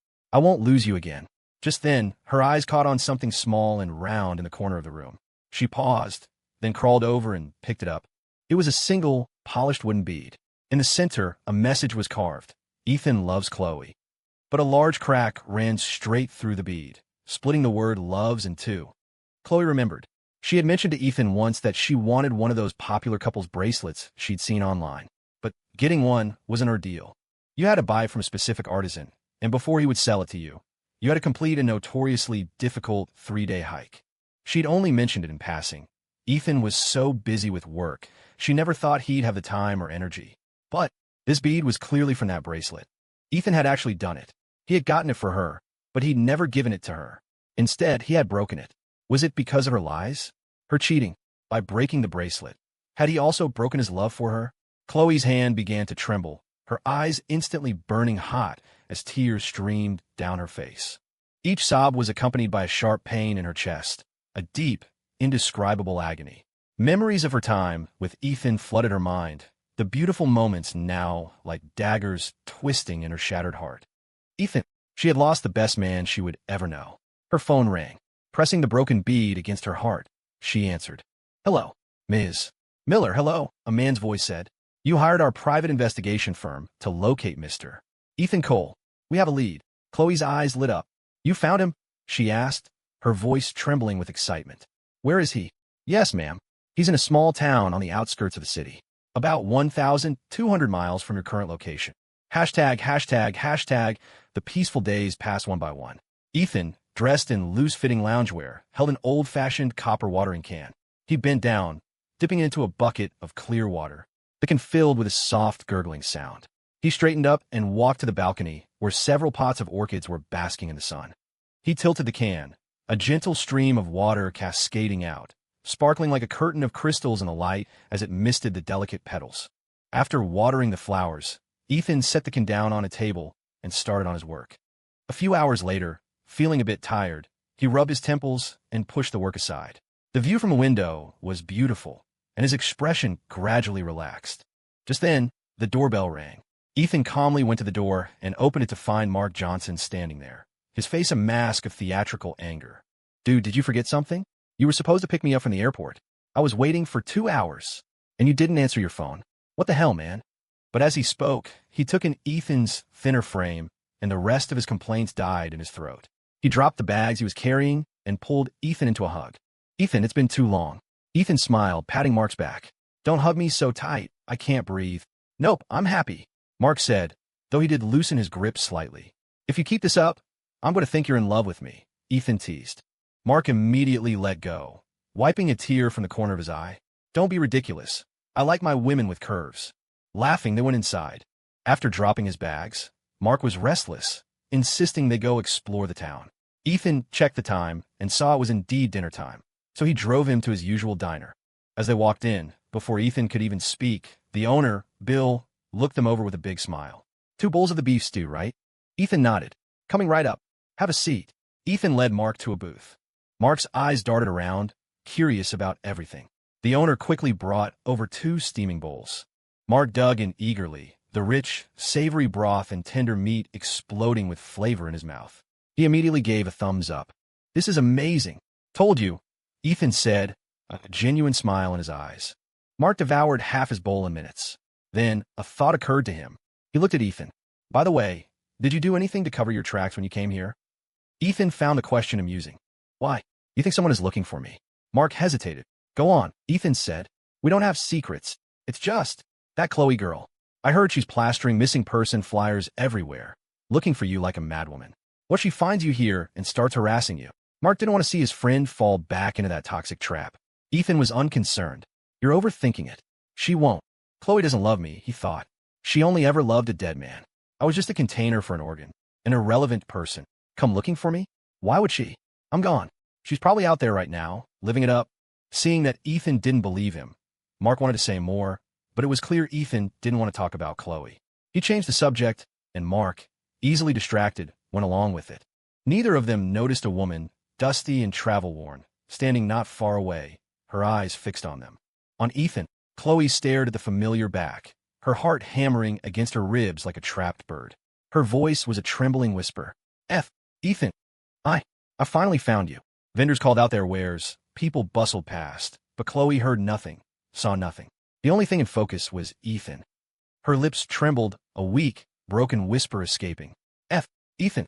lose you again." Just then, her eyes caught on something small and round in the corner of the room. She paused, then crawled over and picked it up. It was a single, polished wooden bead. In the center, a message was carved: "Ethan loves Khloe." But a large crack ran straight through the bead, splitting the word loves in two. Khloe remembered. She had mentioned to Ethan once that she wanted one of those popular couples bracelets she'd seen online. But getting one was an ordeal. You had to buy it from a specific artisan, and before he would sell it to you, you had to complete a notoriously difficult 3-day hike. She'd only mentioned it in passing. Ethan was so busy with work, she never thought he'd have the time or energy. But this bead was clearly from that bracelet. Ethan had actually done it. He had gotten it for her, but he'd never given it to her. Instead, he had broken it. Was it because of her lies? Her cheating? By breaking the bracelet? Had he also broken his love for her? Khloe's hand began to tremble, her eyes instantly burning hot as tears streamed down her face. Each sob was accompanied by a sharp pain in her chest, a deep, indescribable agony. Memories of her time with Ethan flooded her mind, the beautiful moments now like daggers twisting in her shattered heart. Ethan. She had lost the best man she would ever know. Her phone rang. Pressing the broken bead against her heart, she answered. Hello, Ms. Miller, hello, a man's voice said. You hired our private investigation firm to locate Mr. Ethan Cole. We have a lead. Khloe's eyes lit up. You found him? She asked, her voice trembling with excitement. Where is he? Yes, ma'am. He's in a small town on the outskirts of the city, about 1,200 miles from your current location. ####. The peaceful days passed one by one. Ethan, dressed in loose-fitting loungewear, held an old-fashioned copper watering can. He bent down, dipping it into a bucket of clear water, the can filled with a soft, gurgling sound. He straightened up and walked to the balcony, where several pots of orchids were basking in the sun. He tilted the can, a gentle stream of water cascading out, sparkling like a curtain of crystals in the light as it misted the delicate petals. After watering the flowers, Ethan set the can down on a table and started on his work. A few hours later, feeling a bit tired, he rubbed his temples and pushed the work aside. The view from a window was beautiful, and his expression gradually relaxed. Just then, the doorbell rang. Ethan calmly went to the door and opened it to find Mark Johnson standing there, his face a mask of theatrical anger. Dude, did you forget something? You were supposed to pick me up from the airport. I was waiting for 2 hours, and you didn't answer your phone. What the hell, man? But as he spoke, he took in Ethan's thinner frame, and the rest of his complaints died in his throat. He dropped the bags he was carrying and pulled Ethan into a hug. Ethan, it's been too long. Ethan smiled, patting Mark's back. Don't hug me so tight. I can't breathe. Nope, I'm happy, Mark said, though he did loosen his grip slightly. If you keep this up, I'm going to think you're in love with me, Ethan teased. Mark immediately let go, wiping a tear from the corner of his eye. Don't be ridiculous. I like my women with curves. Laughing, they went inside. After dropping his bags, Mark was restless, insisting they go explore the town. Ethan checked the time and saw it was indeed dinner time, so he drove him to his usual diner. As they walked in, before Ethan could even speak, the owner, Bill, looked them over with a big smile. 2 bowls of the beef stew, right? Ethan nodded. Coming right up. Have a seat. Ethan led Mark to a booth. Mark's eyes darted around, curious about everything. The owner quickly brought over 2 steaming bowls. Mark dug in eagerly, the rich, savory broth and tender meat exploding with flavor in his mouth. He immediately gave a thumbs up. This is amazing. Told you, Ethan said, a genuine smile in his eyes. Mark devoured half his bowl in minutes. Then, a thought occurred to him. He looked at Ethan. By the way, did you do anything to cover your tracks when you came here? Ethan found the question amusing. Why? You think someone is looking for me? Mark hesitated. Go on, Ethan said. We don't have secrets. It's just that Khloe girl. I heard she's plastering missing person flyers everywhere, looking for you like a madwoman. What she finds you here and starts harassing you. Mark didn't want to see his friend fall back into that toxic trap. Ethan was unconcerned. You're overthinking it. She won't. Khloe doesn't love me, he thought. She only ever loved a dead man. I was just a container for an organ, an irrelevant person. Come looking for me? Why would she? I'm gone. She's probably out there right now, living it up. Seeing that Ethan didn't believe him, Mark wanted to say more, but it was clear Ethan didn't want to talk about Khloe. He changed the subject, and Mark, easily distracted, went along with it. Neither of them noticed a woman, dusty and travel-worn, standing not far away, her eyes fixed on them. On Ethan, Khloe stared at the familiar back, her heart hammering against her ribs like a trapped bird. Her voice was a trembling whisper. Ethan, I finally found you. Vendors called out their wares, people bustled past, but Khloe heard nothing, saw nothing. The only thing in focus was Ethan. Her lips trembled, a weak, broken whisper escaping. Ethan.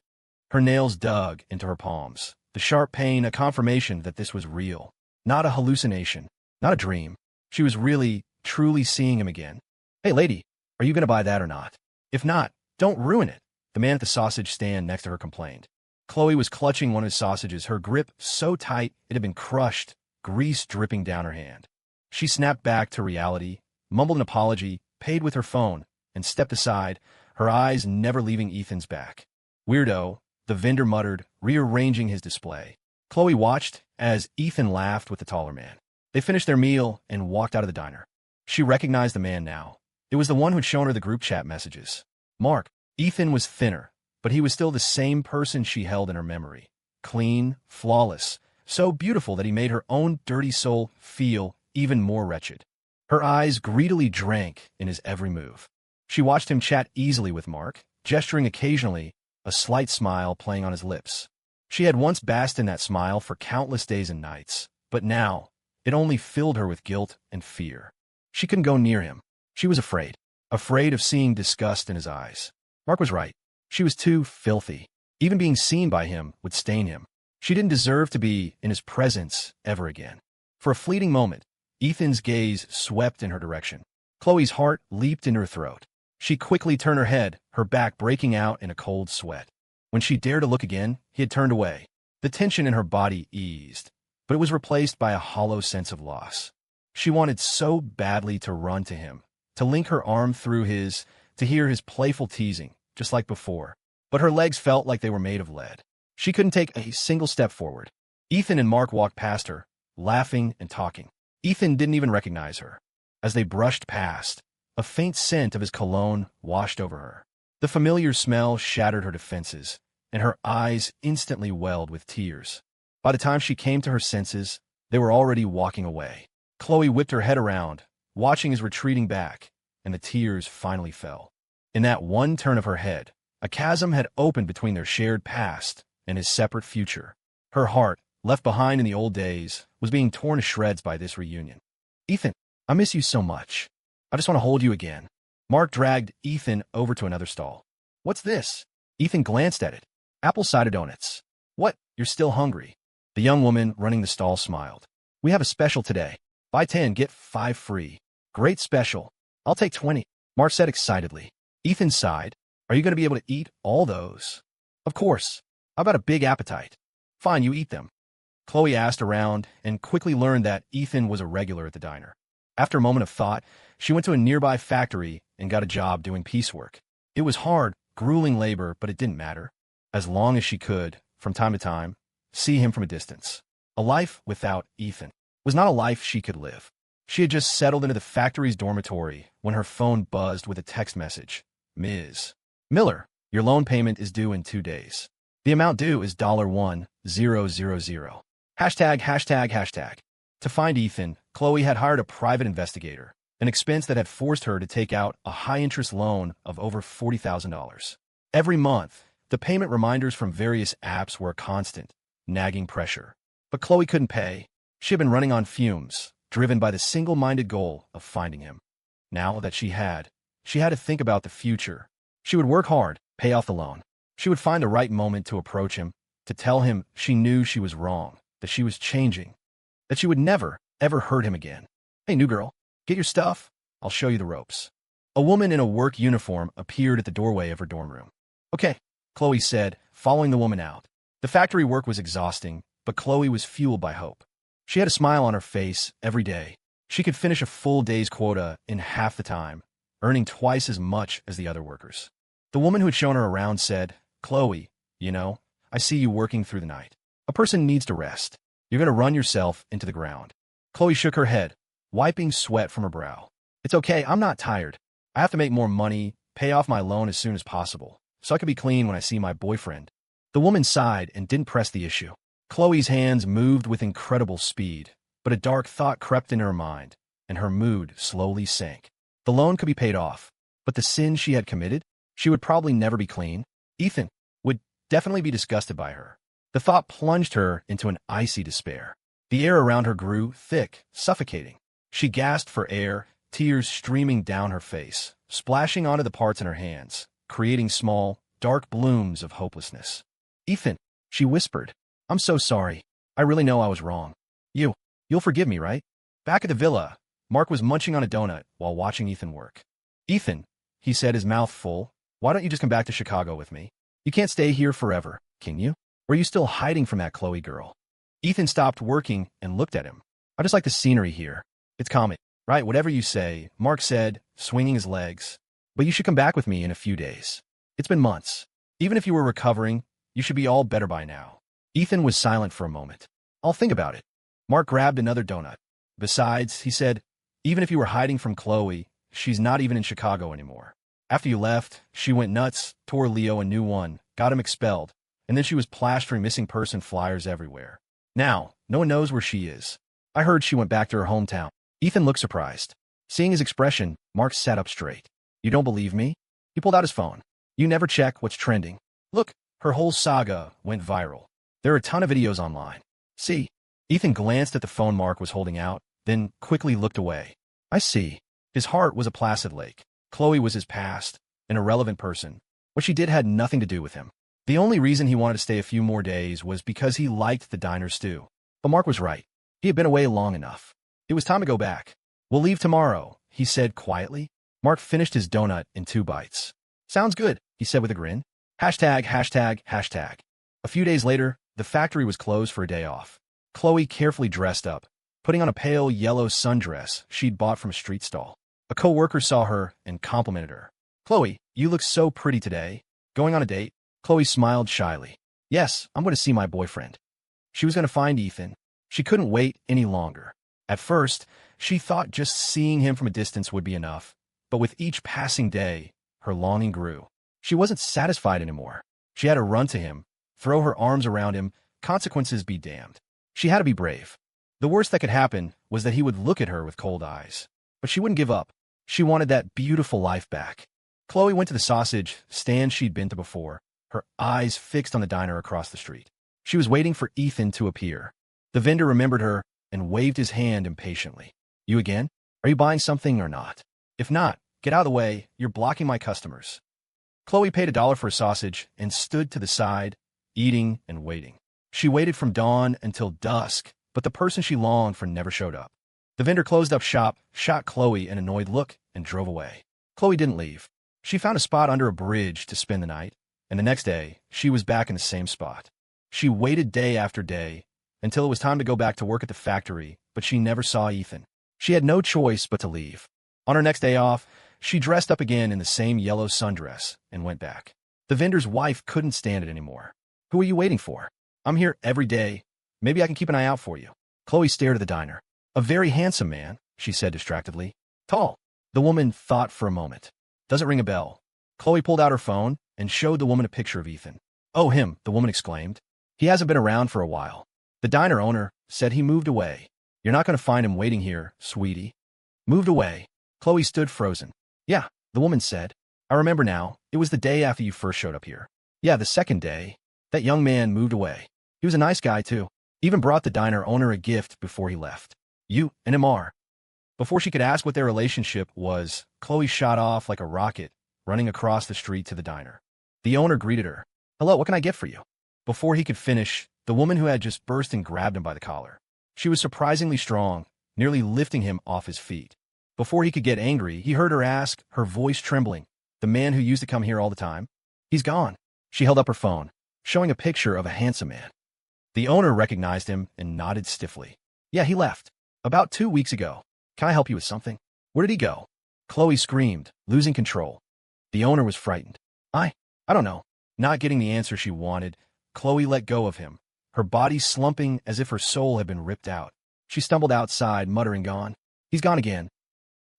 Her nails dug into her palms, the sharp pain a confirmation that this was real. Not a hallucination, not a dream. She was really, truly seeing him again. Hey lady, are you going to buy that or not? If not, Don't ruin it, the man at the sausage stand next to her complained. Khloe was clutching one of his sausages, her grip so tight it had been crushed, grease dripping down her hand. She snapped back to reality, mumbled an apology, paid with her phone, and stepped aside, her eyes never leaving Ethan's back. Weirdo, the vendor muttered, rearranging his display. Khloe watched as Ethan laughed with the taller man. They finished their meal and walked out of the diner. She recognized the man now. It was the one who'd shown her the group chat messages. Mark. Ethan was thinner, but he was still the same person she held in her memory. Clean, flawless, so beautiful that he made her own dirty soul feel even more wretched. Her eyes greedily drank in his every move. She watched him chat easily with Mark, gesturing occasionally, a slight smile playing on his lips. She had once basked in that smile for countless days and nights, but now it only filled her with guilt and fear. She couldn't go near him. She was afraid of seeing disgust in his eyes. Mark was right. She was too filthy. Even being seen by him would stain him. She didn't deserve to be in his presence ever again. For a fleeting moment, Ethan's gaze swept in her direction. Khloe's heart leaped into her throat. She quickly turned her head, her back breaking out in a cold sweat. When she dared to look again, he had turned away. The tension in her body eased, but it was replaced by a hollow sense of loss. She wanted so badly to run to him, to link her arm through his, to hear his playful teasing, just like before. But her legs felt like they were made of lead. She couldn't take a single step forward. Ethan and Mark walked past her, laughing and talking. Ethan didn't even recognize her. As they brushed past, a faint scent of his cologne washed over her. The familiar smell shattered her defenses, and her eyes instantly welled with tears. By the time she came to her senses, they were already walking away. Khloe whipped her head around, watching his retreating back, and the tears finally fell. In that one turn of her head, a chasm had opened between their shared past and his separate future. Her heart, left behind in the old days, was being torn to shreds by this reunion. Ethan, I miss you so much. I just want to hold you again. Mark dragged Ethan over to another stall. What's this? Ethan glanced at it. Apple cider donuts. What? You're still hungry? The young woman running the stall smiled. We have a special today. Buy 10, get 5 free. Great special. I'll take 20. Mark said excitedly. Ethan sighed. Are you going to be able to eat all those? Of course. I've got a big appetite. Fine, you eat them. Khloe asked around and quickly learned that Ethan was a regular at the diner. After a moment of thought, she went to a nearby factory and got a job doing piecework. It was hard, grueling labor, but it didn't matter. As long as she could, from time to time, see him from a distance. A life without Ethan was not a life she could live. She had just settled into the factory's dormitory when her phone buzzed with a text message. Ms. Miller, your loan payment is due in 2 days. The amount due is $1,000. ####. To find Ethan, Khloe had hired a private investigator, an expense that had forced her to take out a high-interest loan of over $40,000. Every month, the payment reminders from various apps were a constant, nagging pressure. But Khloe couldn't pay. She had been running on fumes, driven by the single-minded goal of finding him. Now that she had to think about the future. She would work hard, pay off the loan. She would find the right moment to approach him, to tell him she knew she was wrong, that she was changing, that she would never, ever hurt him again. Hey, new girl, get your stuff. I'll show you the ropes. A woman in a work uniform appeared at the doorway of her dorm room. Okay, Khloe said, following the woman out. The factory work was exhausting, but Khloe was fueled by hope. She had a smile on her face every day. She could finish a full day's quota in half the time, earning twice as much as the other workers. The woman who had shown her around said, Khloe, I see you working through the night. A person needs to rest. You're going to run yourself into the ground. Khloe shook her head, wiping sweat from her brow. It's okay, I'm not tired. I have to make more money, pay off my loan as soon as possible, so I can be clean when I see my boyfriend. The woman sighed and didn't press the issue. Khloe's hands moved with incredible speed, but a dark thought crept into her mind, and her mood slowly sank. The loan could be paid off, but the sin she had committed, she would probably never be clean. Ethan would definitely be disgusted by her. The thought plunged her into an icy despair. The air around her grew thick, suffocating. She gasped for air, tears streaming down her face, splashing onto the parts in her hands, creating small, dark blooms of hopelessness. Ethan, she whispered, I'm so sorry. I really know I was wrong. You'll forgive me, right? Back at the villa, Mark was munching on a donut while watching Ethan work. Ethan, he said, his mouth full, Why don't you just come back to Chicago with me? You can't stay here forever, can you? Or are you still hiding from that Khloe girl? Ethan stopped working and looked at him. I just like the scenery here. It's calming. Right, whatever you say, Mark said, swinging his legs. But you should come back with me in a few days. It's been months. Even if you were recovering, you should be all better by now. Ethan was silent for a moment. I'll think about it. Mark grabbed another donut. Besides, he said, even if you were hiding from Khloe, she's not even in Chicago anymore. After you left, she went nuts, tore Leo a new one, got him expelled, and then she was plastering missing person flyers everywhere. Now, no one knows where she is. I heard she went back to her hometown. Ethan looked surprised. Seeing his expression, Mark sat up straight. You don't believe me? He pulled out his phone. You never check what's trending. Look, her whole saga went viral. There are a ton of videos online. See? Ethan glanced at the phone Mark was holding out, then quickly looked away. I see. His heart was a placid lake. Khloe was his past, an irrelevant person. What she did had nothing to do with him. The only reason he wanted to stay a few more days was because he liked the diner stew. But Mark was right. He had been away long enough. It was time to go back. We'll leave tomorrow, he said quietly. Mark finished his donut in 2 bites. Sounds good, he said with a grin. Hashtag, hashtag, hashtag. A few days later, the factory was closed for a day off. Khloe carefully dressed up, putting on a pale yellow sundress she'd bought from a street stall. A co-worker saw her and complimented her. Khloe, you look so pretty today. Going on a date? Khloe smiled shyly. Yes, I'm going to see my boyfriend. She was going to find Ethan. She couldn't wait any longer. At first, she thought just seeing him from a distance would be enough, but with each passing day, her longing grew. She wasn't satisfied anymore. She had to run to him, throw her arms around him, consequences be damned. She had to be brave. The worst that could happen was that he would look at her with cold eyes. But she wouldn't give up. She wanted that beautiful life back. Khloe went to the sausage stand she'd been to before, her eyes fixed on the diner across the street. She was waiting for Ethan to appear. The vendor remembered her and waved his hand impatiently. You again? Are you buying something or not? If not, get out of the way. You're blocking my customers. Khloe paid $1 for a sausage and stood to the side, eating and waiting. She waited from dawn until dusk, but the person she longed for never showed up. The vendor closed up shop, shot Khloe an annoyed look, and drove away. Khloe didn't leave. She found a spot under a bridge to spend the night, and the next day, she was back in the same spot. She waited day after day, until it was time to go back to work at the factory, but she never saw Ethan. She had no choice but to leave. On her next day off, she dressed up again in the same yellow sundress and went back. The vendor's wife couldn't stand it anymore. Who are you waiting for? I'm here every day. Maybe I can keep an eye out for you. Khloe stared at the diner. A very handsome man, she said distractedly. Tall. The woman thought for a moment. Doesn't ring a bell. Khloe pulled out her phone and showed the woman a picture of Ethan. Oh, him, the woman exclaimed. He hasn't been around for a while. The diner owner said he moved away. You're not going to find him waiting here, sweetie. Moved away. Khloe stood frozen. Yeah, the woman said. I remember now. It was the day after you first showed up here. Yeah, the second day. That young man moved away. He was a nice guy, too. Even brought the diner owner a gift before he left. You and him are. Before she could ask what their relationship was, Khloe shot off like a rocket, running across the street to the diner. The owner greeted her. Hello, what can I get for you? Before he could finish, the woman who had just burst in grabbed him by the collar. She was surprisingly strong, nearly lifting him off his feet. Before he could get angry, he heard her ask, her voice trembling, the man who used to come here all the time? He's gone. She held up her phone, showing a picture of a handsome man. The owner recognized him and nodded stiffly. Yeah, he left. About 2 weeks ago. Can I help you with something? Where did he go? Khloe screamed, losing control. The owner was frightened. I don't know. Not getting the answer she wanted, Khloe let go of him, her body slumping as if her soul had been ripped out. She stumbled outside, muttering, gone. He's gone again.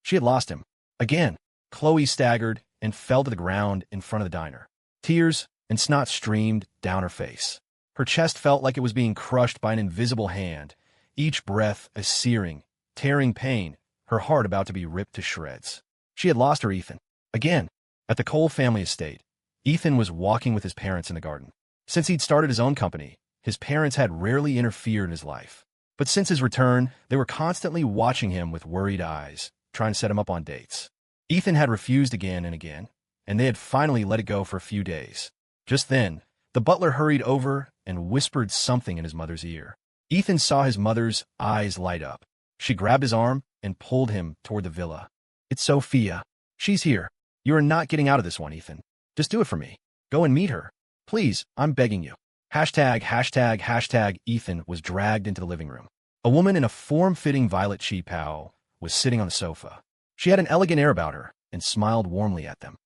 She had lost him. Again. Khloe staggered and fell to the ground in front of the diner. Tears and snot streamed down her face. Her chest felt like it was being crushed by an invisible hand, each breath a searing, tearing pain, her heart about to be ripped to shreds. She had lost her Ethan. Again. At the Cole family estate, Ethan was walking with his parents in the garden. Since he'd started his own company, his parents had rarely interfered in his life. But since his return, they were constantly watching him with worried eyes, trying to set him up on dates. Ethan had refused again and again, and they had finally let it go for a few days. Just then, the butler hurried over and whispered something in his mother's ear. Ethan saw his mother's eyes light up. She grabbed his arm and pulled him toward the villa. It's Sophia. She's here. You are not getting out of this one, Ethan. Just do it for me. Go and meet her. Please, I'm begging you. Hashtag. Ethan was dragged into the living room. A woman in a form-fitting violet cheapao was sitting on the sofa. She had an elegant air about her and smiled warmly at them.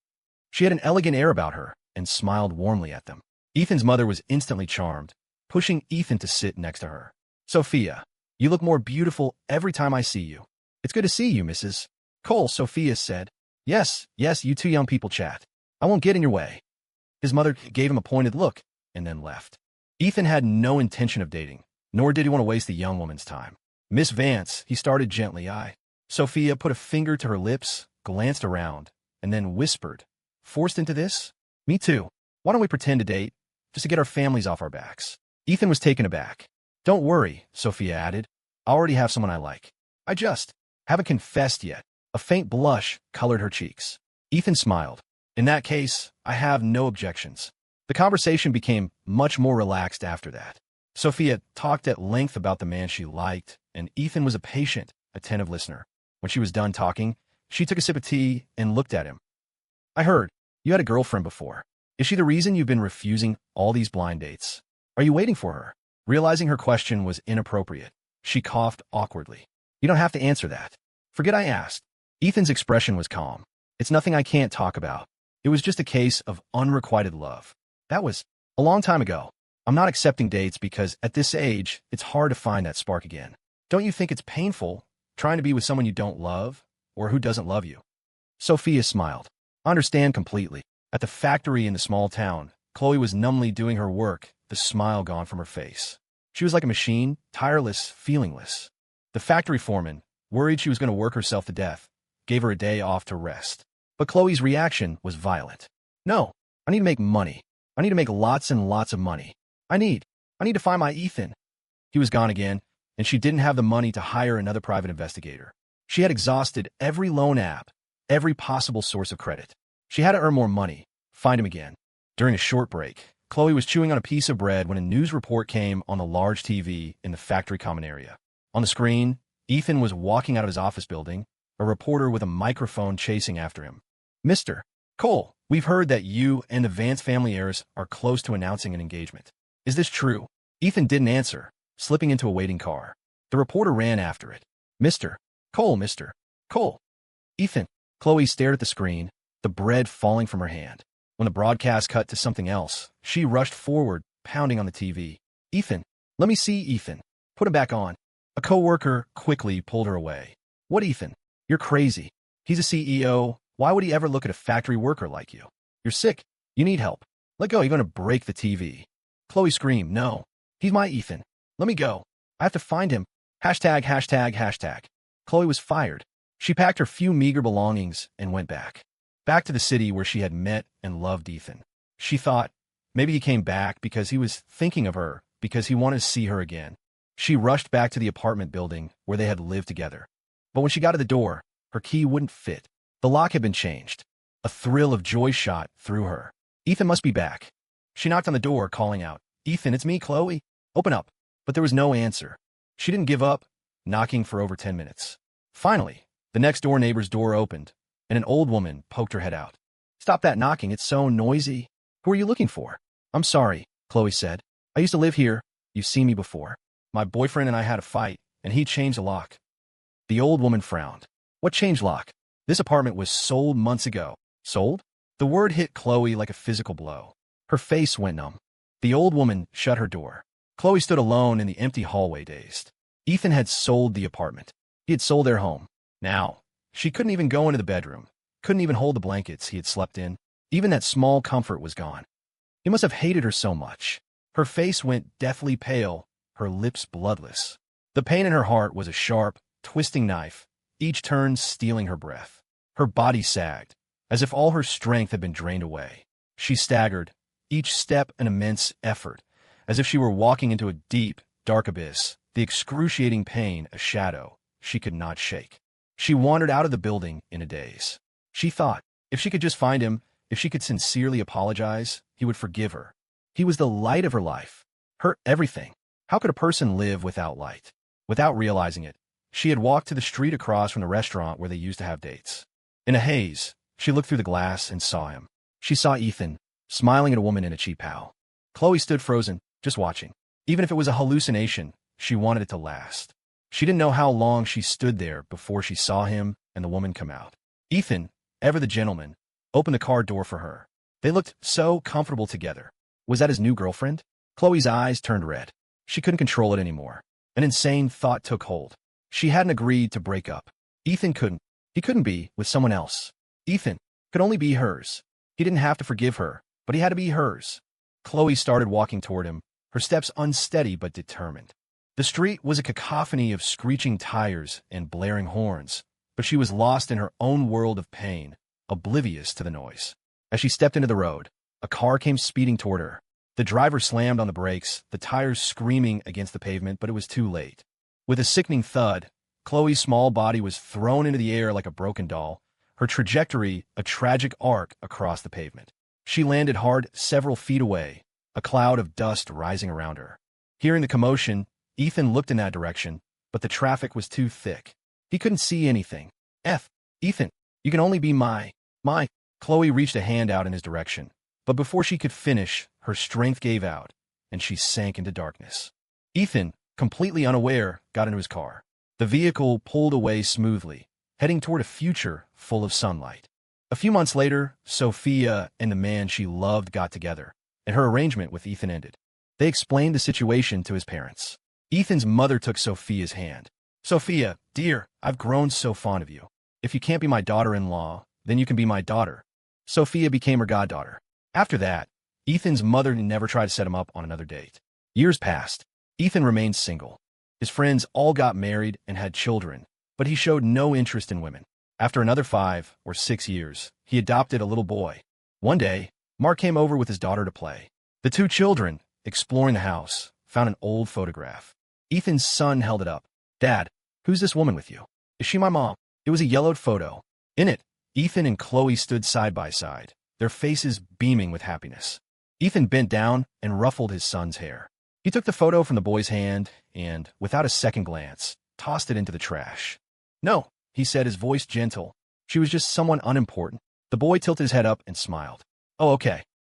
Ethan's mother was instantly charmed, pushing Ethan to sit next to her. Sophia, you look more beautiful every time I see you. It's good to see you, Mrs. Cole, Sophia said. Yes, you two young people chat. I won't get in your way. His mother gave him a pointed look and then left. Ethan had no intention of dating, nor did he want to waste the young woman's time. Miss Vance, he started gently. Sophia put a finger to her lips, glanced around, and then whispered, forced into this? Me too. Why don't we pretend to date, just to get our families off our backs? Ethan was taken aback. Don't worry, Sophia added. I already have someone I like. I just haven't confessed yet. A faint blush colored her cheeks. Ethan smiled. In that case, I have no objections. The conversation became much more relaxed after that. Sophia talked at length about the man she liked, and Ethan was a patient, attentive listener. When she was done talking, she took a sip of tea and looked at him. I heard you had a girlfriend before. Is she the reason you've been refusing all these blind dates? Are you waiting for her? Realizing her question was inappropriate, she coughed awkwardly. You don't have to answer that. Forget I asked. Ethan's expression was calm. It's nothing I can't talk about. It was just a case of unrequited love. That was a long time ago. I'm not accepting dates because at this age, it's hard to find that spark again. Don't you think it's painful trying to be with someone you don't love or who doesn't love you? Sophia smiled. I understand completely. At the factory in the small town, Khloe was numbly doing her work, the smile gone from her face. She was like a machine, tireless, feelingless. The factory foreman, worried she was going to work herself to death, gave her a day off to rest. But Khloe's reaction was violent. No, I need to make money. I need to make lots and lots of money. I need to find my Ethan. He was gone again, and she didn't have the money to hire another private investigator. She had exhausted every loan app, every possible source of credit. She had to earn more money, find him again. During a short break, Khloe was chewing on a piece of bread when a news report came on the large TV in the factory common area. On the screen, Ethan was walking out of his office building, a reporter with a microphone chasing after him. Mr. Cole, we've heard that you and the Vance family heirs are close to announcing an engagement. Is this true? Ethan didn't answer, slipping into a waiting car. The reporter ran after it. Mr. Cole. Ethan. Khloe stared at the screen, the bread falling from her hand. When the broadcast cut to something else, she rushed forward, pounding on the TV. Ethan, let me see Ethan. Put him back on. A coworker quickly pulled her away. What Ethan? You're crazy. He's a CEO. Why would he ever look at a factory worker like you? You're sick. You need help. Let go. You're going to break the TV. Khloe screamed. No. He's my Ethan. Let me go. I have to find him. Hashtag. Khloe was fired. She packed her few meager belongings and went back to the city where she had met and loved Ethan. She thought maybe he came back because he was thinking of her, because he wanted to see her again. She rushed back to the apartment building where they had lived together. But when she got to the door, her key wouldn't fit. The lock had been changed. A thrill of joy shot through her. Ethan must be back. She knocked on the door, calling out, Ethan, it's me, Khloe. Open up. But there was no answer. She didn't give up, knocking for over 10 minutes. Finally, the next-door neighbor's door opened, and an old woman poked her head out. Stop that knocking. It's so noisy. Who are you looking for? I'm sorry, Khloe said. I used to live here. You've seen me before. My boyfriend and I had a fight, and he changed the lock. The old woman frowned. What changed lock? This apartment was sold months ago. Sold? The word hit Khloe like a physical blow. Her face went numb. The old woman shut her door. Khloe stood alone in the empty hallway, dazed. Ethan had sold the apartment. He had sold their home. Now, she couldn't even go into the bedroom, couldn't even hold the blankets he had slept in. Even that small comfort was gone. He must have hated her so much. Her face went deathly pale, her lips bloodless. The pain in her heart was a sharp, twisting knife, each turn stealing her breath. Her body sagged, as if all her strength had been drained away. She staggered, each step an immense effort, as if she were walking into a deep, dark abyss, the excruciating pain a shadow she could not shake. She wandered out of the building in a daze. She thought, if she could just find him, if she could sincerely apologize, he would forgive her. He was the light of her life, her everything. How could a person live without light? Without realizing it, she had walked to the street across from the restaurant where they used to have dates. In a haze, she looked through the glass and saw him. She saw Ethan, smiling at a woman in a cheap pal. Khloe stood frozen, just watching. Even if it was a hallucination, she wanted it to last. She didn't know how long she stood there before she saw him and the woman come out. Ethan, ever the gentleman, opened the car door for her. They looked so comfortable together. Was that his new girlfriend? Khloe's eyes turned red. She couldn't control it anymore. An insane thought took hold. She hadn't agreed to break up. Ethan couldn't. He couldn't be with someone else. Ethan could only be hers. He didn't have to forgive her, but he had to be hers. Khloe started walking toward him, her steps unsteady but determined. The street was a cacophony of screeching tires and blaring horns, but she was lost in her own world of pain, oblivious to the noise. As she stepped into the road, a car came speeding toward her. The driver slammed on the brakes, the tires screaming against the pavement, but it was too late. With a sickening thud, Khloe's small body was thrown into the air like a broken doll, her trajectory a tragic arc across the pavement. She landed hard several feet away, a cloud of dust rising around her. Hearing the commotion, Ethan looked in that direction, but the traffic was too thick. He couldn't see anything. Ethan, you can only be my. Khloe reached a hand out in his direction, but before she could finish, her strength gave out, and she sank into darkness. Ethan, completely unaware, got into his car. The vehicle pulled away smoothly, heading toward a future full of sunlight. A few months later, Sophia and the man she loved got together, and her arrangement with Ethan ended. They explained the situation to his parents. Ethan's mother took Sophia's hand. "Sophia, dear, I've grown so fond of you. If you can't be my daughter-in-law, then you can be my daughter." Sophia became her goddaughter. After that, Ethan's mother never tried to set him up on another date. Years passed. Ethan remained single. His friends all got married and had children, but he showed no interest in women. After another 5 or 6 years, he adopted a little boy. One day, Mark came over with his daughter to play. The two children, exploring the house, found an old photograph. Ethan's son held it up. "Dad, who's this woman with you? Is she my mom?" It was a yellowed photo. In it, Ethan and Khloe stood side by side, their faces beaming with happiness. Ethan bent down and ruffled his son's hair. He took the photo from the boy's hand and, without a second glance, tossed it into the trash. "No," he said, his voice gentle. "She was just someone unimportant." The boy tilted his head up and smiled. "Oh, okay.